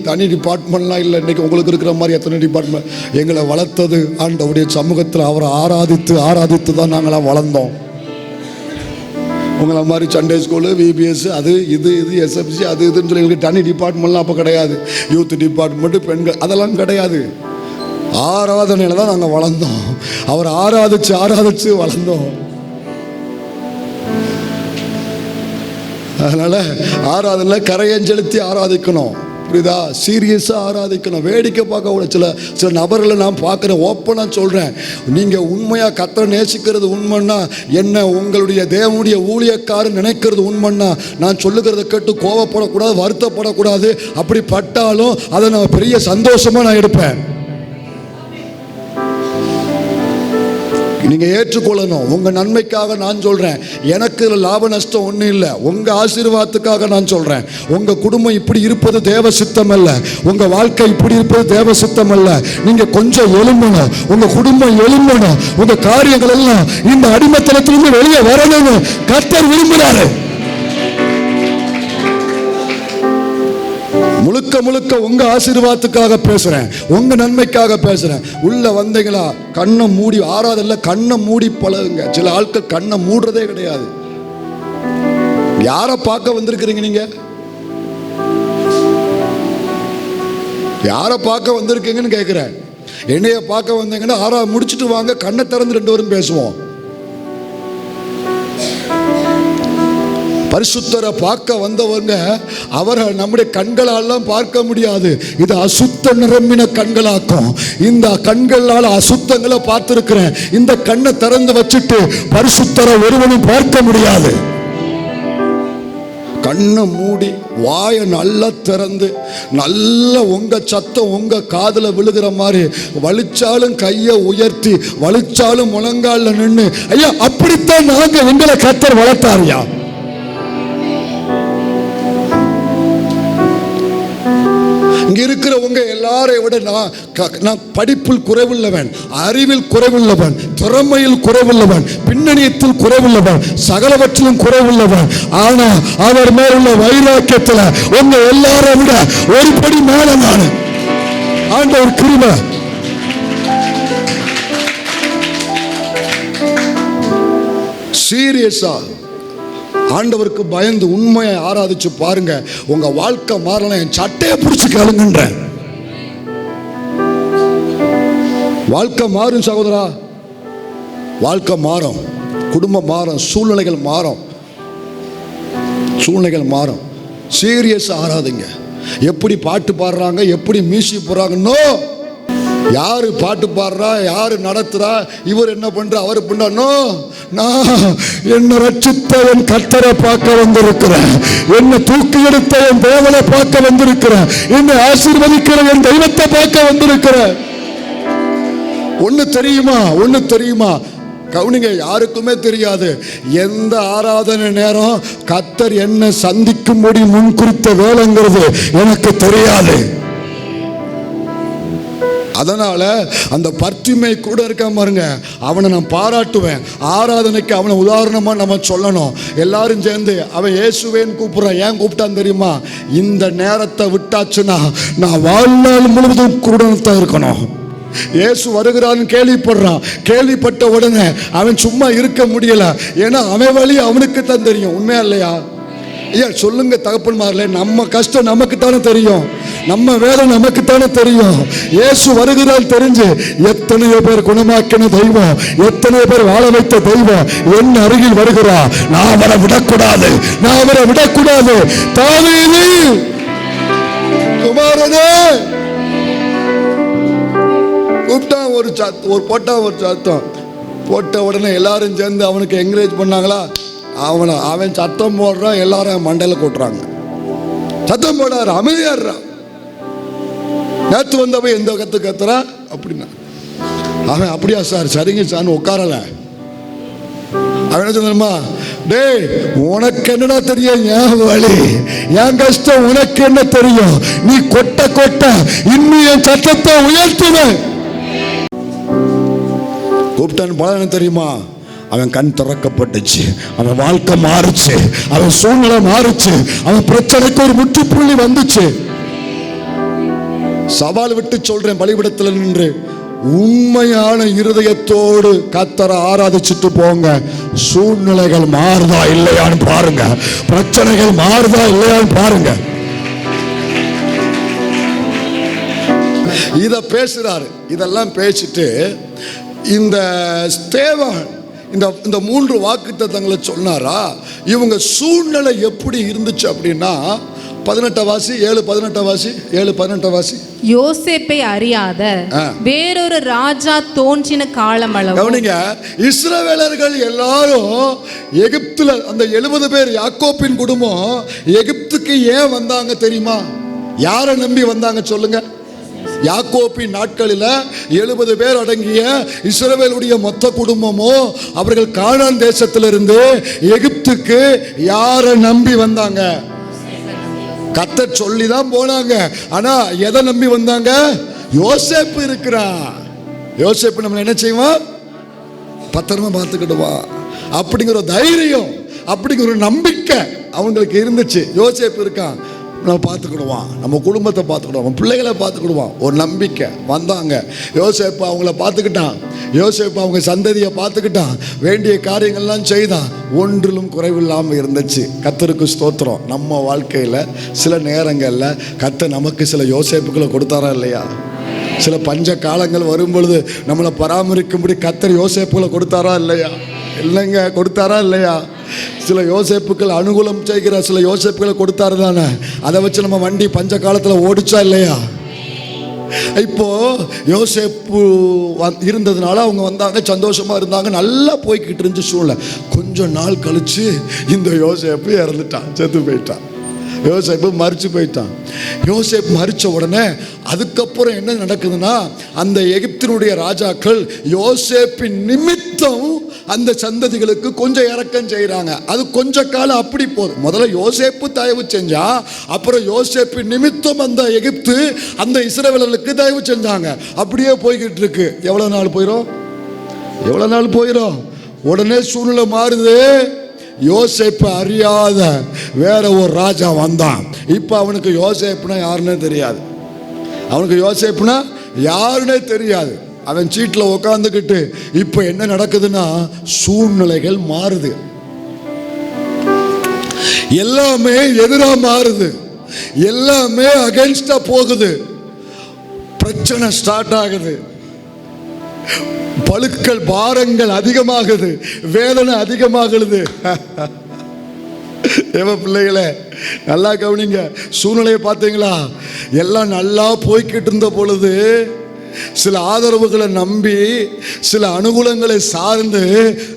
C: தனி டிபார்ட்மெண்ட்லாம் இல்லை. இன்றைக்கி உங்களுக்கு இருக்கிற மாதிரி எத்தனை டிபார்ட்மெண்ட். எங்களை வளர்த்தது ஆண்டவருடைய சமூகத்தில் அவரை ஆராதித்து தான் நாங்களாம் வளர்ந்தோம். உங்களை மாதிரி சண்டே ஸ்கூலு, விபிஎஸ், அது இது எஸ்எஃப்சி, அது இதுன்னு சொல்லி எங்களுக்கு தனி டிபார்ட்மெண்ட்லாம் அப்போ கிடையாது. யூத் டிபார்ட்மெண்ட்டு, பெண்கள், அதெல்லாம் கிடையாது. ஆராதனையில் தான் நாங்கள் வளர்ந்தோம். அவரை ஆராதிச்சு வளர்ந்தோம். அதனால் ஆராதனையில் கரையன் செலுத்தி ஆராதிக்கணும். புரியுதா? சீரியஸாக ஆராதிக்கணும். வேடிக்கை பார்க்க கூட சில நபர்களை நான் பார்க்குறேன். ஓப்பனாக சொல்கிறேன், நீங்கள் உண்மையாக கர்த்தரை நேசிக்கிறது உண்மைன்னா என்ன, உங்களுடைய தேவனுடைய ஊழியக்காரன் நினைக்கிறது உண்மைன்னா நான் சொல்லுகிறத கேட்டு கோவப்படக்கூடாது, வருத்தப்படக்கூடாது. அப்படி பட்டாலும் அதை நான் பெரிய சந்தோஷமாக நான் எடுப்பேன். நீங்கள் ஏற்றுக்கொள்ளணும். உங்கள் நன்மைக்காக நான் சொல்கிறேன். எனக்கு லாப நஷ்டம் ஒன்றும் இல்லை. உங்கள் ஆசீர்வாதத்துக்காக நான் சொல்கிறேன். உங்கள் குடும்பம் இப்படி இருப்பது தேவ சித்தம் அல்ல. உங்கள் வாழ்க்கை இப்படி இருப்பது தேவ சித்தம் அல்ல. நீங்கள் கொஞ்சம் எழும்பணும். உங்கள் குடும்பம் எழும்பணும். உங்கள் காரியங்கள் எல்லாம் இந்த அடிமைத்தனத்திலிருந்து வெளியே வரணும்னு கர்த்தர் விரும்புகிறாரு. முழுக்க உங்க ஆசீர்வாதத்துக்காக பேசுறேன், உங்க நன்மைக்காக பேசுறேன். உள்ள வந்தீங்களா, கண்ணை மூடி ஆராதல்ல, கண்ணை மூடி பழகுங்க. சில ஆட்கள் கண்ணை மூடுறதே கிடையாது. யாரை பார்க்க வந்திருக்கிறீங்க? நீங்க யாரை பார்க்க வந்திருக்கீங்கன்னு கேட்கிறேன். என்னைய பார்க்க வந்தீங்கன்னா ஆறாவது முடிச்சுட்டு வாங்க, கண்ணை திறந்து 2 பேரும் பேசுவோம். பரிசுத்தரை பார்க்க வந்தவங்க அவரை நம்முடைய கண்களாலாம் பார்க்க முடியாது. இது அசுத்த நிரம்பின கண்களாக்கும். இந்த கண்களால் அசுத்தங்களை பார்த்திருக்கிறேன். இந்த கண்ணை திறந்து வச்சுட்டு பரிசுத்தரை ஒருவனும் பார்க்க முடியாது. கண்ணை மூடி வாயை நல்லா திறந்து நல்ல உங்க சத்தம் உங்க காதுல விழுகிற மாதிரி, வலிச்சாலும் கையை உயர்த்தி, வலிச்சாலும் முழங்கால நின்று, ஐயா அப்படித்தான் நாங்க எங்களை கர்த்தர் வளர்த்தாரியா. இங்க இருக்கிற உங்க எல்லாரையும் விட நான் படிப்பில் குறைவுள்ளவன், அறிவில் குறைவுள்ளவன், திறமையில் குறைவுள்ளவன், பின்னணியத்தில் குறைவுள்ளவன், சகலவற்றிலும் குறைவுள்ளவன். ஆனா அவர் மேலுள்ள வைராக்கியத்தில் உங்க எல்லாரை விட ஒரு படி மேல நான். ஆண்டவர் கிருபை. சீரியஸா ஆண்டவருக்கு பயந்து உண்மையை ஆராதிச்சு பாருங்க. உங்க வாழ்க்கை மாறலாம். என் சட்டையை பிடிச்சு கேளுங்கன்ற வாழ்க்கை மாறும் சகோதரா. வாழ்க்கை மாறும், குடும்பம் மாறும், சூழ்நிலைகள் மாறும். சீரியஸ் ஆராதிங்க. எப்படி பாட்டு பாடுறாங்க, எப்படி மியூசிக் போடுறாங்கன்னோ, யாரு பாட்டு பாடுறா, யாரு நடத்துறா, இவர் என்ன பண்ற, அவர் பண்றானோ, நான் என்ன ரட்சித்த என் கர்த்தரை பார்க்க வந்திருக்கிறேன். என்ன தூக்கி எடுத்த என் தேவனை பார்க்க வந்திருக்கிறேன். என்னை ஆசீர்வதிக்கிற என் தெய்வத்தை பார்க்க வந்திருக்கிறேன். ஒண்ணு தெரியுமா, கவுனிங்க, யாருக்குமே தெரியாது. எந்த ஆராதனை நேரம் கர்த்தர் என்ன சந்திக்கும்படி முன்குறித்த வேலைங்கிறது எனக்கு தெரியாது. அதனால அந்த பர்த்திமை கூட இருக்க பாருங்க, அவனை நான் பாராட்டுவேன். ஆராதனைக்கு அவனை உதாரணமா நம்ம சொல்லணும். எல்லாரும் சேர்ந்து அவன் இயேசுவேன்னு கூப்பிடுறான். ஏன் கூப்பிட்டான்னு தெரியுமா? இந்த நேரத்தை விட்டாச்சுன்னா நான் வாழ்நாள் முழுவதும் குருடனத்தான் இருக்கணும். இயேசு வருகிறான்னு கேள்விப்பட்ட உடனே அவன் சும்மா இருக்க முடியல. ஏன்னா அவன் வழி அவனுக்கு தான் தெரியும். உண்மையா இல்லையா? ஐயா சொல்லுங்க தகப்பன்மார்களே, நம்ம கஷ்டம் நமக்கு தானே தெரியும், நம்ம வேலை நமக்கு தானே தெரியும். இயேசு வருகிறால் தெரிஞ்சு எத்தனையோ பேர் குணமாக்கின தெய்வம், எத்தனையோ பேர் வாழ வைத்த தெய்வம் என் அருகில் வருகிறா. நான் அவரை விடக்கூடாது. தாவீது குமாரனே கூப்பிட்டா, ஒரு சத்தம் போட்ட உடனே எல்லாரும் சேர்ந்து அவனுக்கு என்கரேஜ் பண்ணாங்களா? அவன் சத்தம் போடுறான், எல்லாரும் மண்டையில கொட்டுறாங்க. சத்தம் போடாரு, அமைதியாடுறான். நேற்று வந்தவன் எந்த கத்துறா அப்படின்னா அவன் அப்படியா சார், சரிங்க சார் உட்காரல. அவன் என்ன சொன்னா, டேய் உனக்கு என்னடா தெரியும், என் வழி என் கஷ்டம் உனக்கு என்ன தெரியும்? நீ கொட்ட இன்னும் என் சத்தத்தை உயர்த்துவேன். கூப்பிட்டான்னு பலன் என்ன தெரியுமா? அவன் கண் திறக்கப்பட்டுச்சு, அவன் வாழ்க்கை மாறுச்சு, அவன் சூழ்நிலை மாறுச்சு, அவன் பிரச்சனைக்கு ஒரு முற்றுப்புள்ளி வந்துச்சு. சவால் விட்டு சொல்றேன், பலிபீடத்தில் நின்று உண்மையான இருதயத்தோடு கர்த்தரை ஆராதிச்சுட்டு போங்க. சூழ்நிலைகள் மாறுதா இல்லையான்னு பாருங்க, பிரச்சனைகள் மாறுதா இல்லையான்னு பாருங்க. இத பேசுறாரு. இதெல்லாம் பேசிட்டு இந்த ஸ்தேவான் இந்த 3 வாக்குத்தத்தங்களை சொன்னாரா. இவங்க சூழ்நிலை எப்படி இருந்துச்சு அப்படின்னா 18 வாசி 7:18 வாசி 7:18 வாசி.
B: யோசேப்பை அறியாத வேறொரு ராஜா தோன்றின காலமளவு.
C: கவனிங்க, இஸ்ரவேலர்கள் எல்லாரும் எகிப்துல அந்த 70 பேர் யாக்கோப்பின் குடும்பம் எகிப்துக்கு ஏன் வந்தாங்க தெரியுமா? யாரை நம்பி வந்தாங்க சொல்லுங்க? யாக்கோப்பின் நாட்களில் 70 பேர் அடங்கிய இஸ்ரவேலுடைய மொத்த குடும்பமோ அவர்கள் கானான் தேசத்திலிருந்து எகிப்துக்கு யாரை நம்பி வந்தாங்க? கர்த்தர் சொல்லி தான் போனாங்க. ஆனா எதை நம்பி வந்தாங்க? யோசேப்பு இருக்கிறான். யோசேப்பு நம்ம என்ன செய்வான்? பத்திரமா பார்த்துக்கிடுவான் அப்படிங்கிற தைரியம், அப்படிங்கிற ஒரு நம்பிக்கை அவங்களுக்கு இருந்துச்சு. யோசேப்பு இருக்கான், நம்ம பார்த்துக்கிடுவான், நம்ம குடும்பத்தை பார்த்துக்கிடுவான், நம்ம பிள்ளைகளை பார்த்துக்கிடுவான், ஒரு நம்பிக்கை வந்தாங்க. யோசேப்பு அவங்கள பார்த்துக்கிட்டான், யோசேப்பு அவங்க சந்ததியை பார்த்துக்கிட்டான், வேண்டிய காரியங்கள்லாம் செய்தான், ஒன்றிலும் குறைவில்லாமல் இருந்துச்சு. கர்த்தருக்கு ஸ்தோத்திரம். நம்ம வாழ்க்கையில் சில நேரங்களில் கர்த்தர் நமக்கு சில யோசேப்புகளை கொடுத்தாரா இல்லையா? சில பஞ்ச காலங்கள் வரும் பொழுது நம்மளை பராமரிக்கும்படி கர்த்தர் யோசேப்புகளை கொடுத்தாரா இல்லையா? இல்லைங்க, கொடுத்தாரா இல்லையா? சில யோசேப்புகள் அனுகூலம் செய்கிற சில யோசேப்புகளை கொடுத்தாரு தானே. அதை வச்சு நம்ம வண்டி பஞ்ச காலத்தில் ஓடிச்சா இல்லையா? இப்போ யோசேப்பு இருந்ததுனால அவங்க வந்தாங்க, சந்தோஷமா இருந்தாங்க, நல்லா போய்கிட்டு இருந்துச்சு சூழ்நிலை. கொஞ்சம் நாள் கழிச்சு இந்த யோசேப்பு இறந்துட்டான், செத்து போயிட்டான். யோசேப்பு மரிச்சு போயிட்டான். யோசேப்பு மரிச்ச உடனே அதுக்கப்புறம் என்ன நடக்குதுன்னா, அந்த எகிப்தினுடைய ராஜாக்கள் யோசேப்பின் நிமித்தம் அந்த சந்ததிகளுக்கு கொஞ்சம் இரக்கம் செய்கிறாங்க. அது கொஞ்ச காலம் அப்படி போதும். முதல்ல யோசேப்பு தயவு செஞ்சா, அப்புறம் யோசேப்பு நிமித்தம் அந்த எகிப்து அந்த இஸ்ரவேலர்களுக்கு தயவு செஞ்சாங்க. அப்படியே போய்கிட்டு இருக்கு. எவ்வளவு நாள் போயிடும்? எவ்வளவு நாள் போயிடும்? உடனே சூழ்நிலை மாறுது. யோசேப்பு அறியாத வேற ஒரு ராஜா வந்தான். இப்ப அவனுக்கு யோசேப்புனா யாருன்னே தெரியாது. அவனுக்கு யோசேப்புனா யாருன்னே தெரியாது. அவன் சீட்டில் உட்காந்துக்கிட்டு இப்ப என்ன நடக்குதுன்னா, சூழ்நிலைகள் மாறுது, எல்லாமே எதிராக மாறுது, எல்லாமே அகைன்ஸ்டா போகுது, பிரச்சனை ஸ்டார்ட் ஆகுது, பழுக்கள் பாரங்கள் அதிகமாகுது, வேதனை அதிகமாகுது. ஏவ பிள்ளைகளே, நல்லா கவனிங்க. சூழ்நிலையை பார்த்தீங்களா? எல்லாம் நல்லா போய்கிட்டு இருந்த பொழுது சில ஆதரவுகளை நம்பி, சில அனுகூலங்களை சார்ந்து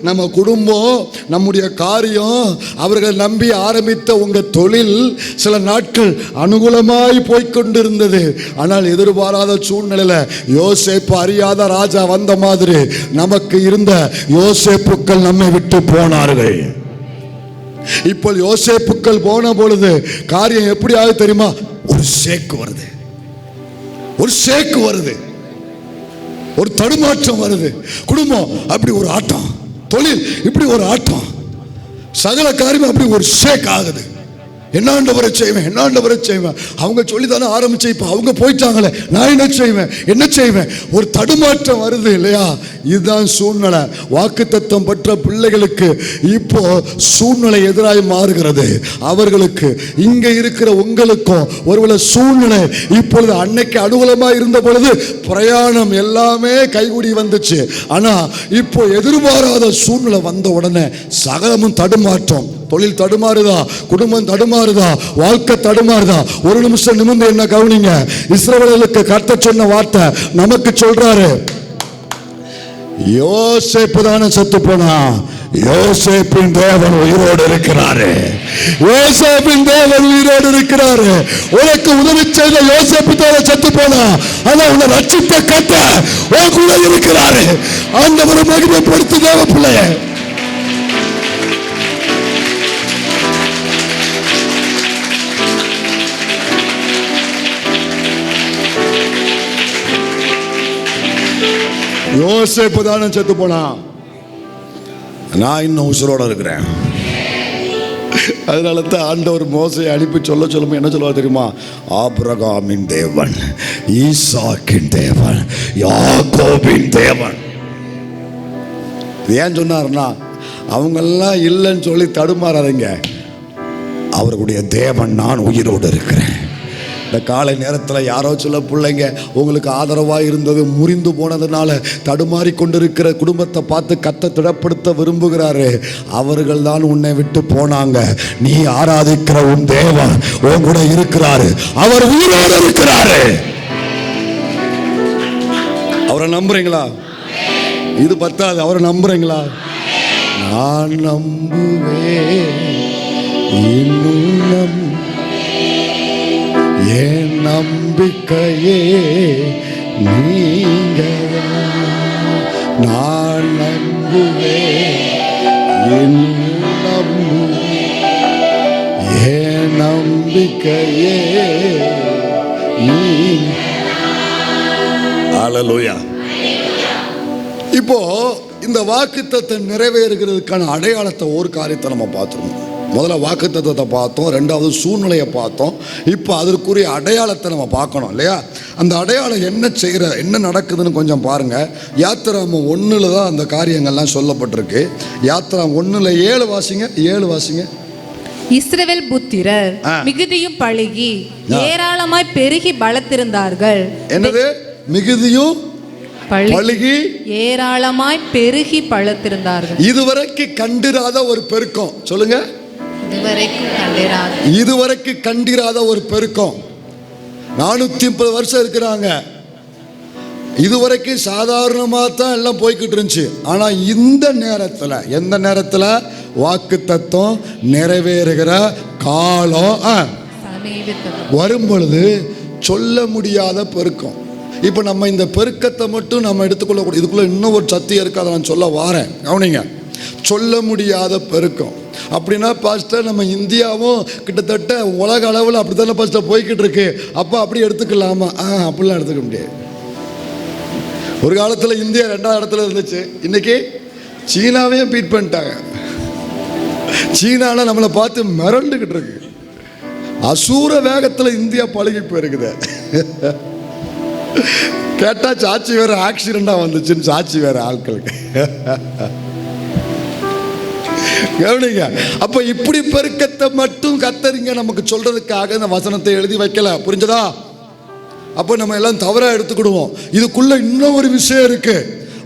C: நம்ம குடும்பம், நம்முடைய காரியம், அவர்களை நம்பி ஆரம்பித்த உங்க தொழில் சில நாட்கள் அனுகூலமாய் போய்கொண்டிருந்தது. ஆனால் எதிர்பாராத சூழ்நிலையில யோசேப்பு அறியாத ராஜா வந்த மாதிரி நமக்கு இருந்த யோசேப்புக்கள் நம்மை விட்டு போனார்கள். இப்போ யோசேப்புக்கள் போன பொழுது காரியம் எப்படி ஆகுது தெரியுமா? ஒரு ஷேக் வருது, ஒரு ஷேக் வருது, ஒரு தடுமாற்றம் வருது. குடும்பம் அப்படி ஒரு ஆட்டம், தொழில் இப்படி ஒரு ஆட்டம், சகல காரியம் அப்படி ஒரு ஷேக் ஆகுது. என்னாண்டவரை செய்வேன், என்னாண்டவரை செய்வேன். அவங்க சொல்லி தானே ஆரம்பிச்சு, இப்போ அவங்க போயிட்டாங்களே, நான் என்ன செய்வேன், என்ன செய்வேன்? ஒரு தடுமாற்றம் வருது இல்லையா? இதுதான் சூழ்நிலை. வாக்குத்தத்தம் பெற்ற பிள்ளைகளுக்கு இப்போ சூழ்நிலை எதிராக மாறுகிறது. அவர்களுக்கு இங்க இருக்கிற உங்களுக்கும் ஒருவேளை சூழ்நிலை இப்பொழுது அன்னைக்கு அனுகூலமாக இருந்த பொழுது பிரயாணம் எல்லாமே கைகூடி வந்துச்சு. ஆனா இப்போ எதிர்பாராத சூழ்நிலை வந்த உடனே சகலமும் தடுமாற்றம். தொழில் தடுமாறுதா, குடும்பம் தடுமாறுதா, வாழ்க்கை தடுமாறுதா? ஒரு நிமிஷம் நிமிர்ந்து என்ன கவனிங்க. இஸ்ரவேலுக்கு கர்த்தர் சொன்ன வார்த்தை நமக்கு சொல்றாரு. யோசேப்பு தானே செத்து போனா, யோசேப்பின் தேவன் உயிரோடு இருக்கிறாரு. யோசேப்பின் தேவன் உயிரோடு இருக்கிறாரு. உனக்கு உதவி செய்த யோசேப்பு தானே செத்து போனா, ஆனா உன்னை ரட்சித்த கர்த்தர் உன் கூட இருக்கிறாரு. ஆண்டவரை மகிமைப்படுத்து தேவ பிள்ளையே. யோசேப்பு தானே செத்து போனா, நான் இன்னும் உசுரோட இருக்கிறேன். அதனால தான் ஆண்டவர் மோசையை அனுப்பி சொல்லும் என்ன சொல்லுவார் தெரியுமா? ஆபிரகாமின் தேவன், ஈசாக்கின் தேவன், யாக்கோபின் தேவன். ஏன் சொன்னார்னா, அவங்கெல்லாம் இல்லைன்னு சொல்லி தடுமாறாதீங்க, அவர்களுடைய தேவன் நான் உயிரோடு இருக்கிறேன். இந்த காலை நேரத்தில் யாரோ சில பிள்ளைங்க உங்களுக்கு ஆதரவாக இருந்தது முறிந்து போனதுனால தடுமாறி கொண்டிருக்கிற குடும்பத்தை பார்த்து கர்த்தர் திடப்படுத்த விரும்புகிறாரு. அவர்கள் தான் உன்னை விட்டு போனாங்க. நீ ஆராதிக்கிற உன் தேவன் உன் கூட இருக்கிறாரு. அவர் உயிரோடு இருக்கிறாரு. அவரை நம்புறீங்களா? இது பத்தாது, அவரை நம்புறீங்களா? நான் நம்புவேன், இன்னும் என் நம்பிக்கையே நீங்க. நான் நம்புவேன், இன்னும் என் நம்பிக்கையே நீங்க. ஹல்லேலூயா. இப்போ இந்த வாக்குத்தத்தத்தை நிறைவேறுகிறதுக்கான அடையாளத்தை ஒரு காரியத்தை நம்ம பார்த்துருவோம். முதல்ல வாக்குத்தத்தத்தை பார்த்தோம், ரெண்டாவது சூழ்நிலையை பார்த்தோம். இப்போ அதற்குரிய அடையாளத்தை நம்ம பார்க்கணும் இல்லையா? அந்த அடையாளம் என்ன நடக்குதுன்னு கொஞ்சம் பாருங்க. யாத்திராமம் 1 தான் அந்த காரியங்கள்லாம் சொல்லப்பட்டிருக்கு. யாத்திராமம் 1:7 வாசிங்க. 7 வாசிங்க.
B: இஸ்ரவேல் புத்திரர் மிகுதியும் பழுகி ஏராளமாய் பெருகி பலத்திருந்தார்கள்.
C: என்னது? மிகுதியும் பழுகி
B: ஏராளமாய் பெருகி பலத்திருந்தார்கள்.
C: இதுவரைக்கும் கண்டிராத ஒரு பெருக்கம். சொல்லுங்க. இதுவரைக்கும் கண்டிராத ஒரு பெருக்கம். 430 வருஷம் இருக்கிறாங்க. இதுவரைக்கும் சாதாரணமாக தான் எல்லாம் போய்கிட்டு இருந்துச்சு. ஆனால் இந்த நேரத்தில், எந்த நேரத்தில்? வாக்குத்தத்தம் நிறைவேறுகிற காலம் வரும் பொழுது சொல்ல முடியாத பெருக்கம். இப்போ நம்ம இந்த பெருக்கத்தை மட்டும் நம்ம எடுத்துக்கொள்ளக்கூடாது. இதுக்குள்ளே இன்னும் ஒரு சத்தியம் இருக்குது, அதை நான் சொல்ல வாரேன், கவனிங்க. சொல்ல முடியாத பெருக்கம் அப்படின்னா பாஸ்டர், நம்ம இந்தியாவும் கிட்டத்தட்ட உலக அளவில் அப்படி தானே பாஸ்டர் போய்கிட்டு இருக்கு. அப்போ அப்படி எடுத்துக்கலாமா? அப்படிலாம் எடுத்துக்க முடியாது. ஒரு காலத்தில் இந்தியா 2ஆவது இடத்துல இருந்துச்சு. இன்னைக்கு சீனாவையும் பீட் பண்ணிட்டாங்க. சீனாவில் நம்மளை பார்த்து மிரண்டுக்கிட்டு இருக்கு. அசூர வேகத்தில் இந்தியா பழகி போயிருக்குது. கேட்டா சாட்சி வேற ஆக்சிடென்டா வந்துச்சுன்னு சாட்சி வேற ஆட்களுக்கு. கவனிங்க. அப்ப இப்படி பெருக்கத்தை மட்டும் கர்த்தர் நமக்கு சொல்றதுக்காக இந்த வசனத்தை எழுதி வைக்கல. புரிஞ்சதா? அப்போ நம்ம எல்லாம் தவறா எடுத்துக்கிடுவோம். இதுக்குள்ள இன்னும் ஒரு விஷயம் இருக்கு.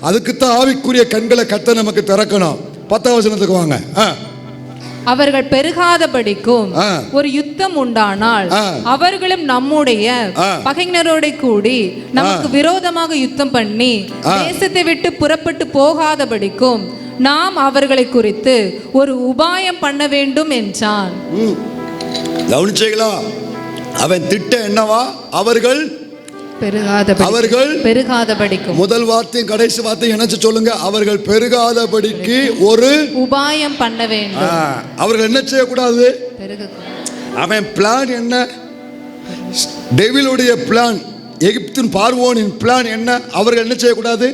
C: அதுக்குத்தான் ஆவிக்குரிய கண்களை கர்த்தர் நமக்கு திறக்கணும். 10ஆம் வசனத்துக்கு வாங்க.
B: அவர்கள் பெருகாதபடிக்கும் ஒரு யுத்தம் உண்டானால் அவர்களும் நம்முடைய பகைஞரோட கூடி நமக்கு விரோதமாக யுத்தம் பண்ணி தேசத்தை விட்டு புறப்பட்டு போகாதபடிக்கும் நாம் அவர்களை குறித்து ஒரு உபாயம் பண்ண வேண்டும் என்றான்.
C: கவனிச்சீங்களா? அவன் திட்டம் என்னவா? அவர்கள்
B: பெருகாதபடிக்கும்.
C: முதல் வார்த்தையும் கடைசி வார்த்தையும் இணைச்சு சொல்லுங்க. அவர்கள் பெருகாதபடிக்கு ஒரு
B: உபாயம் பண்ண வேண்டும்.
C: அவர்கள் என்ன செய்யக்கூடாது? அவன் பிளான் என்ன? டெவிலுடைய பிளான், எகிப்தின் பார்வோனின் பிளான் என்ன? அவர்கள் என்ன செய்யக்கூடாது?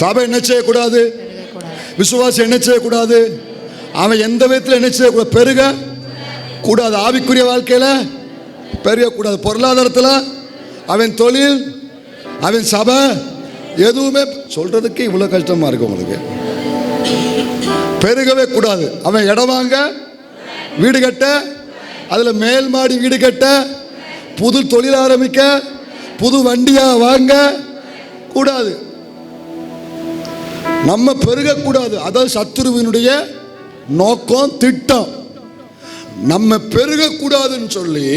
C: சபை என்ன செய்யக்கூடாது? விசுவாசி என்ன செய்யக்கூடாது? அவன் எந்த விதத்தில் என்ன செய்யக்கூடாது? பெருக கூடாது. ஆவிக்குரிய வாழ்க்கையில பெருகக்கூடாது. பொருளாதாரத்தில், அவன் தொழில், அவன் சபை, எதுவுமே சொல்றதுக்கு இவ்வளோ கஷ்டமா இருக்கு உங்களுக்கு. பெருகவே கூடாது. அவன் இடம் வாங்க, வீடு கட்ட, அதில் மேல் மாடி வீடு கட்ட, புது தொழில் ஆரம்பிக்க, புது வண்டியா வாங்க கூடாது. நம்ம பெருகக்கூடாது. அதாவது சத்துருவினுடைய நோக்கம், திட்டம். நம்ம பெருகக்கூடாதுன்னு சொல்லி,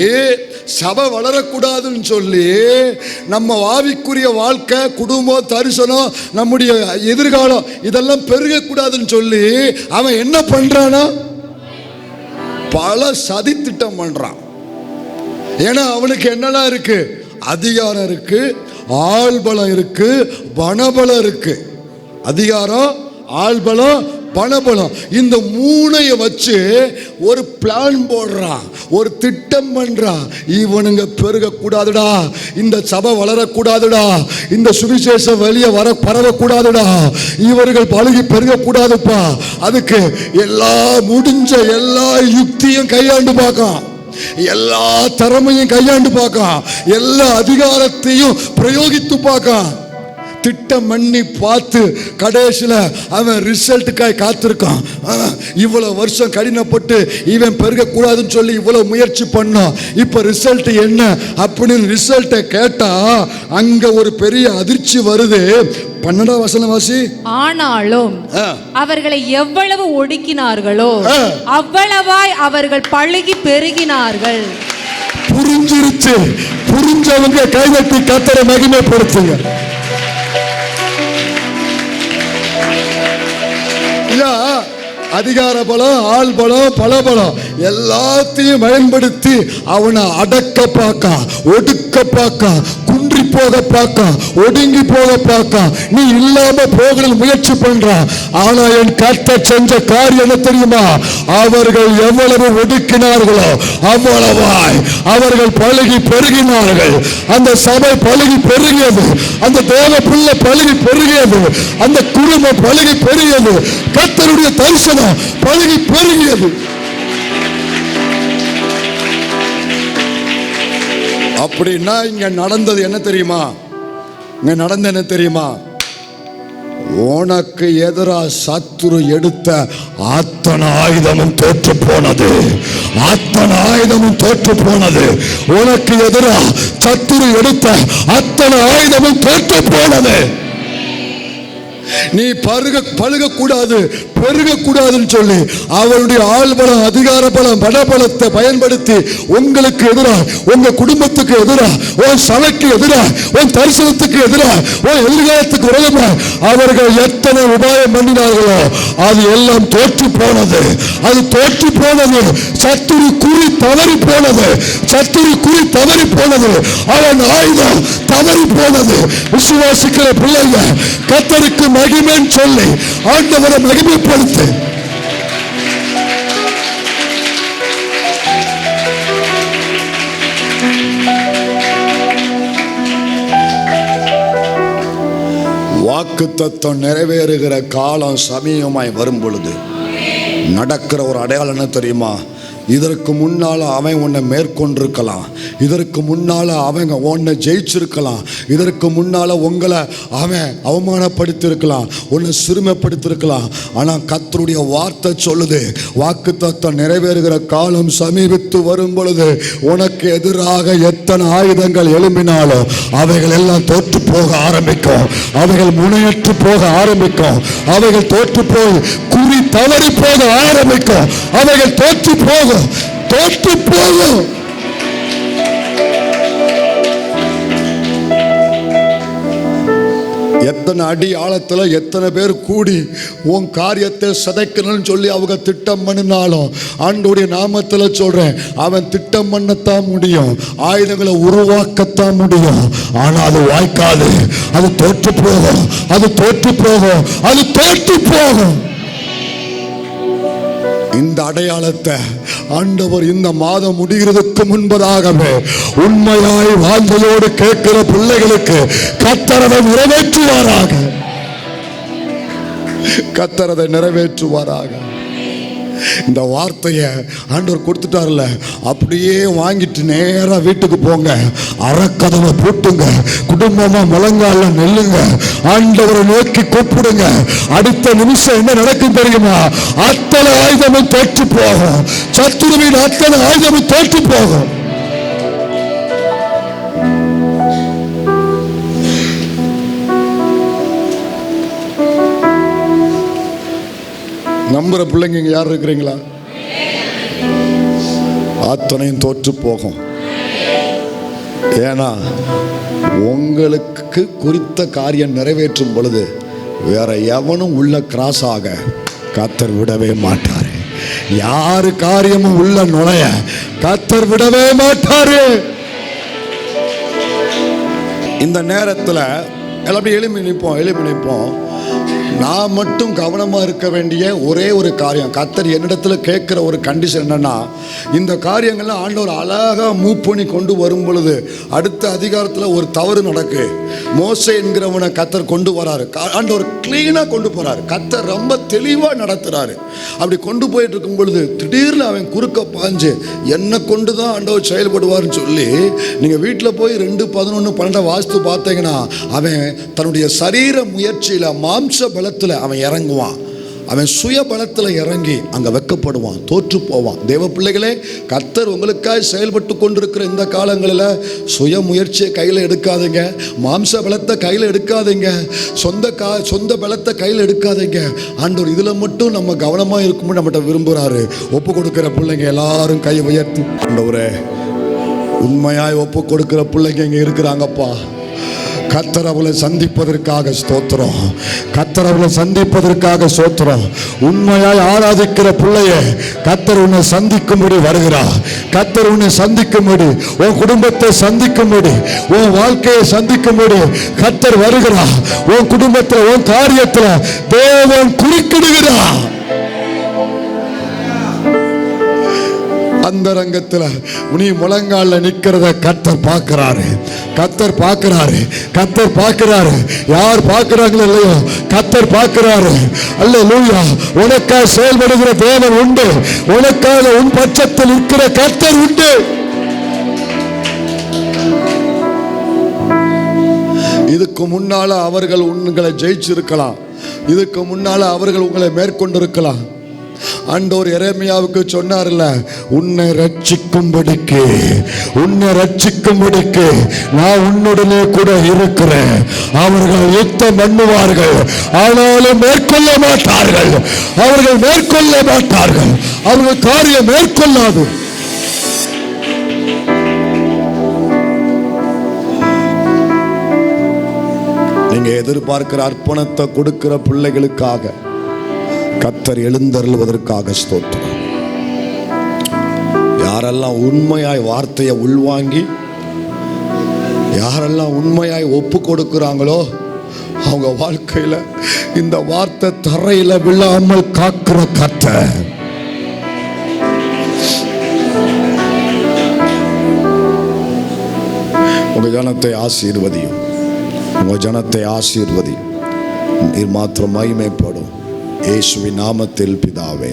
C: சபை வளரக்கூடாதுன்னு சொல்லி, நம்ம ஆவிக்குரிய வாழ்க்கை, குடும்பம், தரிசனம், நம்முடைய எதிர்காலம் இதெல்லாம் பெருகக்கூடாதுன்னு சொல்லி அவன் என்ன பண்றானா? பல சதி திட்டம் பண்றான். ஏன்னா அவனுக்கு என்னெல்லாம் இருக்கு? அதிகாரம் இருக்கு, ஆள்பலம் இருக்கு, பணபலம் இருக்கு. அதிகாரம், ஆள்பலம், பணபலம். இந்த மூணைய வச்சு ஒரு பிளான் போடுறான், ஒரு திட்டம் பண்றான். இவனுங்க பெருக கூடாதுடா, இந்த சபை வளரக்கூடாதுடா, இந்த சுவிசேஷம் வெளியே பரவக்கூடாதுடா, இவர்கள் பழகி பெருக கூடாதுப்பா. அதுக்கு முடிஞ்ச எல்லா யுக்தியும் கையாண்டு பார்க்கான், எல்லா திறமையும் கையாண்டு பார்க்கான், எல்லா அதிகாரத்தையும் பிரயோகித்து பார்க்கான். திட்டம் பண்ணி பார்த்து கடைசியில் அவன் ரிசல்ட்டுக்காய் காத்திருக்கான். இவ்வளவு வருஷம் கடினப்பட்டு இவன் பெருகக்கூடாதுன்னு சொல்லி இவ்வளவு முயற்சி பண்ணான். இப்போ ரிசல்ட் என்ன அப்படின்னு ரிசல்ட்டை கேட்டா அங்க ஒரு பெரிய அதிர்ச்சி வருது. 12ஆம் வசனம் வாசி.
B: ஆனாலும் அவர்களை எவ்வளவு ஒடுக்கினார்களோ அவ்வளவாய் அவர்கள் பழுகி பெருகினார்கள்.
C: புரிஞ்சிருச்சு. புரிஞ்சவங்க கைதட்டி கர்த்தரை மகிமைப்படுத்துங்க. அதிகார பலம், ஆள் பலம், பல பலம் எல்லாத்தையும் பயன்படுத்தி அவனை அடக்க பார்க்க, ஒடுக்க பார்க்க, குன்றி போக பார்க்க, ஒடுங்கி போக பார்க்க, நீ இல்லாம போக முயற்சி பண்றான். ஆனா என் கர்த்தர் செஞ்ச காரியம் என்ன தெரியுமா? அவர்கள் எவ்வளவு ஒடுக்கினார்களோ அவ்வளவாய் அவர்கள் பழுகி பெருகினார்கள். அந்த சபை பழுகி பெருகியது, அந்த தேவ பிள்ளை பழுகி பெருகியது, அந்த குடும்பம் பழுகி பெருகியது, கர்த்தருடைய தரிசனம் பழுகி பெருகியது. அப்படின்னா இங்க நடந்தது என்ன தெரியுமா? இங்க நடந்த என்ன தெரியுமா? உனக்கு எதிரா சத்துரு எடுத்த அத்தனை ஆயுதமும் தோற்று போனது. அத்தனை ஆயுதமும் தோற்று போனது. உனக்கு எதிரா சத்துரு எடுத்த அத்தனை ஆயுதமும் தோற்று போனது. நீ பழுக கூடாது, பெருக கூடாதுன்னு சொல்லி அவருடைய ஆள்பலம், அதிகார பலம், பணபலத்தை பயன்படுத்தி உங்களுக்கு எதிராக, உங்க குடும்பத்துக்கு எதிராக, உன் சபைக்கு எதிராக, உன் தரிசனத்துக்கு எதிராக, உன் எதிர்காலத்துக்கு விரோதமாக அவர்கள் எத்தனை உபாயம் பண்ணினார்களோ அது எல்லாம் தோற்று போனது. அது தோற்று போனது. சத்துரு குறி தவறி போனது. சத்துரு குறி தவறி போனது. அவன் ஆயுதம் தவறி போனது. விசுவாசிக்கிற பிள்ளைங்க கர்த்தருக்கு மகிமைன்னு சொல்லி ஆண்டவரை மகிமைப்படுத்து. வாக்குத்தத்தம் நிறைவேறுகிற காலம் சமீபமாய் வரும் பொழுது நடக்கிற ஒரு அடையாளம் என்ன தெரியுமா? இதற்கு முன்னால் அவன் உன்னை மேற்கொண்டிருக்கலாம், இதற்கு முன்னால் அவங்க உன்னை ஜெயிச்சிருக்கலாம், இதற்கு முன்னால் உங்களை அவன் அவமானப்படுத்தியிருக்கலாம், உன்னை சிறுமைப்படுத்தியிருக்கலாம். ஆனால் கர்த்தருடைய வார்த்தை சொல்லுது, வாக்குத்தத்தம் நிறைவேறுகிற காலம் சமீபித்து வரும் பொழுது உனக்கு எதிராக எத்தனை ஆயுதங்கள் எழும்பினாலும் அவைகள் எல்லாம் தோற்று போக ஆரம்பிக்கும். அவைகள் முனையற்று போக ஆரம்பிக்கும். அவைகள் தோற்று போய் குறி தவறி போக ஆரம்பிக்கும். அவைகள் தோற்று போகும், தோற்று போகும். எத்தனை அடி ஆழத்துல எத்தனை பேர் கூடி உன் காரியத்தை சிதைக்கணும்னு சொல்லி அவங்க திட்டம் பண்ணினாலும் ஆண்டவருடைய நாமத்துல சொல்றேன், அவன் திட்டம் பண்ணத்தான் முடியும், ஆயுதங்களை உருவாக்கத்தான் முடியும். ஆனா அது வாய்க்காது. அது தோற்று போகும். அது தோற்று போகும். அது தோற்று போகும். இந்த அடையாளத்தை ஆண்டவர் இந்த மாதம் முடிகிறதுக்கு முன்பதாகவே உண்மையாய் வாழ்ந்ததோடு கேட்கிற பிள்ளைகளுக்கு கர்த்தரதை நிறைவேற்றுவாராக. கர்த்தரதை நிறைவேற்றுவாராக. இந்த வார்த்தையை ஆண்டவர் கொடுத்துட்டார்ல, அப்படியே வாங்கிட்டு நேரா வீட்டுக்கு போங்க, அறக்கதவை பூட்டுங்க, குடும்பமா முழங்கால நெல்லுங்க, ஆண்டவரை நோக்கி கூப்பிடுங்க. அடுத்த நிமிஷம் என்ன நடக்கும் தெரியுமா? அத்தனை ஆயுதமும் தோற்று போகும். சத்துருவின் அத்தனை ஆயுதமும் தோற்று போகும். நம்புற பிள்ளைங்க இங்க யார் இருக்கிறீங்களா? அத்தனையும் தோற்று போகும். ஏன்னா உங்களுக்கு குறித்த காரியம் நிறைவேற்றும் பொழுது வேற எவனும் உள்ள கிராஸ் ஆக கர்த்தர் விடவே மாட்டாரு. யாரு காரியமும் உள்ள நுழைய கர்த்தர் விடவே மாட்டாரு. இந்த நேரத்தில் எல்லாமே எழுப்பி நிற்போம். நான் மட்டும் கவனமா இருக்க வேண்டிய ஒரே ஒரு காரியம், கர்த்தர் என்னிடத்துல கேட்கிற ஒரு கண்டிஷன் என்னன்னா, இந்த காரியங்கள்லாம் ஆண்டவர் அழகா மூவ் பண்ணி கொண்டு வரும் பொழுது அடுத்த அதிகாரத்துல ஒரு தவறு நடக்கு. மோசே என்கிறவனை கர்த்தர் கொண்டு வராரு, ஆண்டவர் கிளீனா கொண்டு போறாரு, கர்த்தர் ரொம்ப தெளிவா நடத்துறாரு. அப்படி கொண்டு போயிட்டு இருக்கும் பொழுது திடீர்னு அவன் குறுக்க பாஞ்சு என்னை கொண்டு தான் ஆண்டவர் செயல்படுவார்னு சொல்லி, நீங்க வீட்டில் போய் 2:11-12 வாஸ்து பார்த்தீங்கன்னா, அவன் தன்னுடைய சரீர முயற்சியில மாம்ச பலத்தில் அவன் இறங்குவான். அவன் சுய பலத்தில் இறங்கி அங்கே வெட்கப்படுவான், தோற்று போவான். தேவ பிள்ளைகளே, கர்த்தர் உங்களுக்காக செயல்பட்டு கொண்டிருக்கிற இந்த காலங்களில் சுய முயற்சியை கையில் எடுக்காதீங்க, மாம்ச பலத்தை கையில் எடுக்காதீங்க, சொந்த பலத்தை கையில் எடுக்காதீங்க. ஆண்டவர் இதில் மட்டும் நம்ம கவனமாக இருக்கும்போது நம்மகிட்ட விரும்புகிறாரு. ஒப்பு கொடுக்குற பிள்ளைங்க எல்லாரும் கை உயர்த்தி, ஆண்டவரே உண்மையாய் ஒப்பு கொடுக்குற பிள்ளைங்க இங்கே இருக்கிறாங்கப்பா. கர்த்தர் அவளை சந்திப்பதற்காக ஸ்தோத்திரம், கர்த்தர் அவளை சந்திப்பதற்காக ஸ்தோத்திரம். உண்மையாய் ஆராதிக்கிற பிள்ளைய கர்த்தர் உன்னை சந்திக்கும்படி வருகிறார். கர்த்தர் உன்னை சந்திக்கும்படி, உன் குடும்பத்தை சந்திக்கும்படி, உன் வாழ்க்கையை சந்திக்கும்படி கர்த்தர் வருகிறார். உன் குடும்பத்தில், உன் காரியத்தில் தேவன் குறுக்கிடுகிறார். அந்த ரங்கத்தில் நீ முழங்கால நிற்கிறத கர்த்தர் பார்க்கிறாரு, கர்த்தர் பார்க்கிறாரு, கர்த்தர் பார்க்கிறாரு. யார் பார்க்கிறாங்களோ இல்லையோ, கர்த்தர் பார்க்கிறாரு. அல்லேலூயா. உனக்காக செயல்படுகிற தேவன் உண்டு, உனக்காக உன் பட்சத்தில் இருக்கிற கர்த்தர் உண்டு. இதுக்கு முன்னால அவர்கள் உங்களை ஜெயிச்சிருக்கலாம், இதுக்கு முன்னால அவர்கள் உங்களை மேற்கொண்டிருக்கலாம். ஆண்டவர் எரேமியாவுக்கு சொன்னார்ல, உன்னை ரட்சிக்கும்படிக்கு நான் உன்னுடனே கூட இருக்கிறேன். அவர்கள் யுத்தம் பண்ணுவார்கள், ஆனாலும் மேற்கொள்ள மாட்டார்கள். அவர்கள் காரியம் மேற்கொள்ளாது. நீங்க எதிர்பார்க்கிற அர்ப்பணத்தை கொடுக்கிற பிள்ளைகளுக்காக கர்த்தர் எழுந்தருள்வதற்காக ஸ்தோத்திரம். யாரெல்லாம் உண்மையாய் வார்த்தையை உள்வாங்கி, யாரெல்லாம் உண்மையாய் ஒப்பு கொடுக்கிறாங்களோ, அவங்க வாழ்க்கையில இந்த வார்த்தை தரையில விழாமல் காக்கிற கர்த்தர். உங்க ஜனத்தை ஆசீர்வதியும், உங்க ஜனத்தை ஆசீர்வதியும். நீர் மாத்திரம் மகிமைப்படும். இயேசுவின் நாமத்தில் பிதாவே.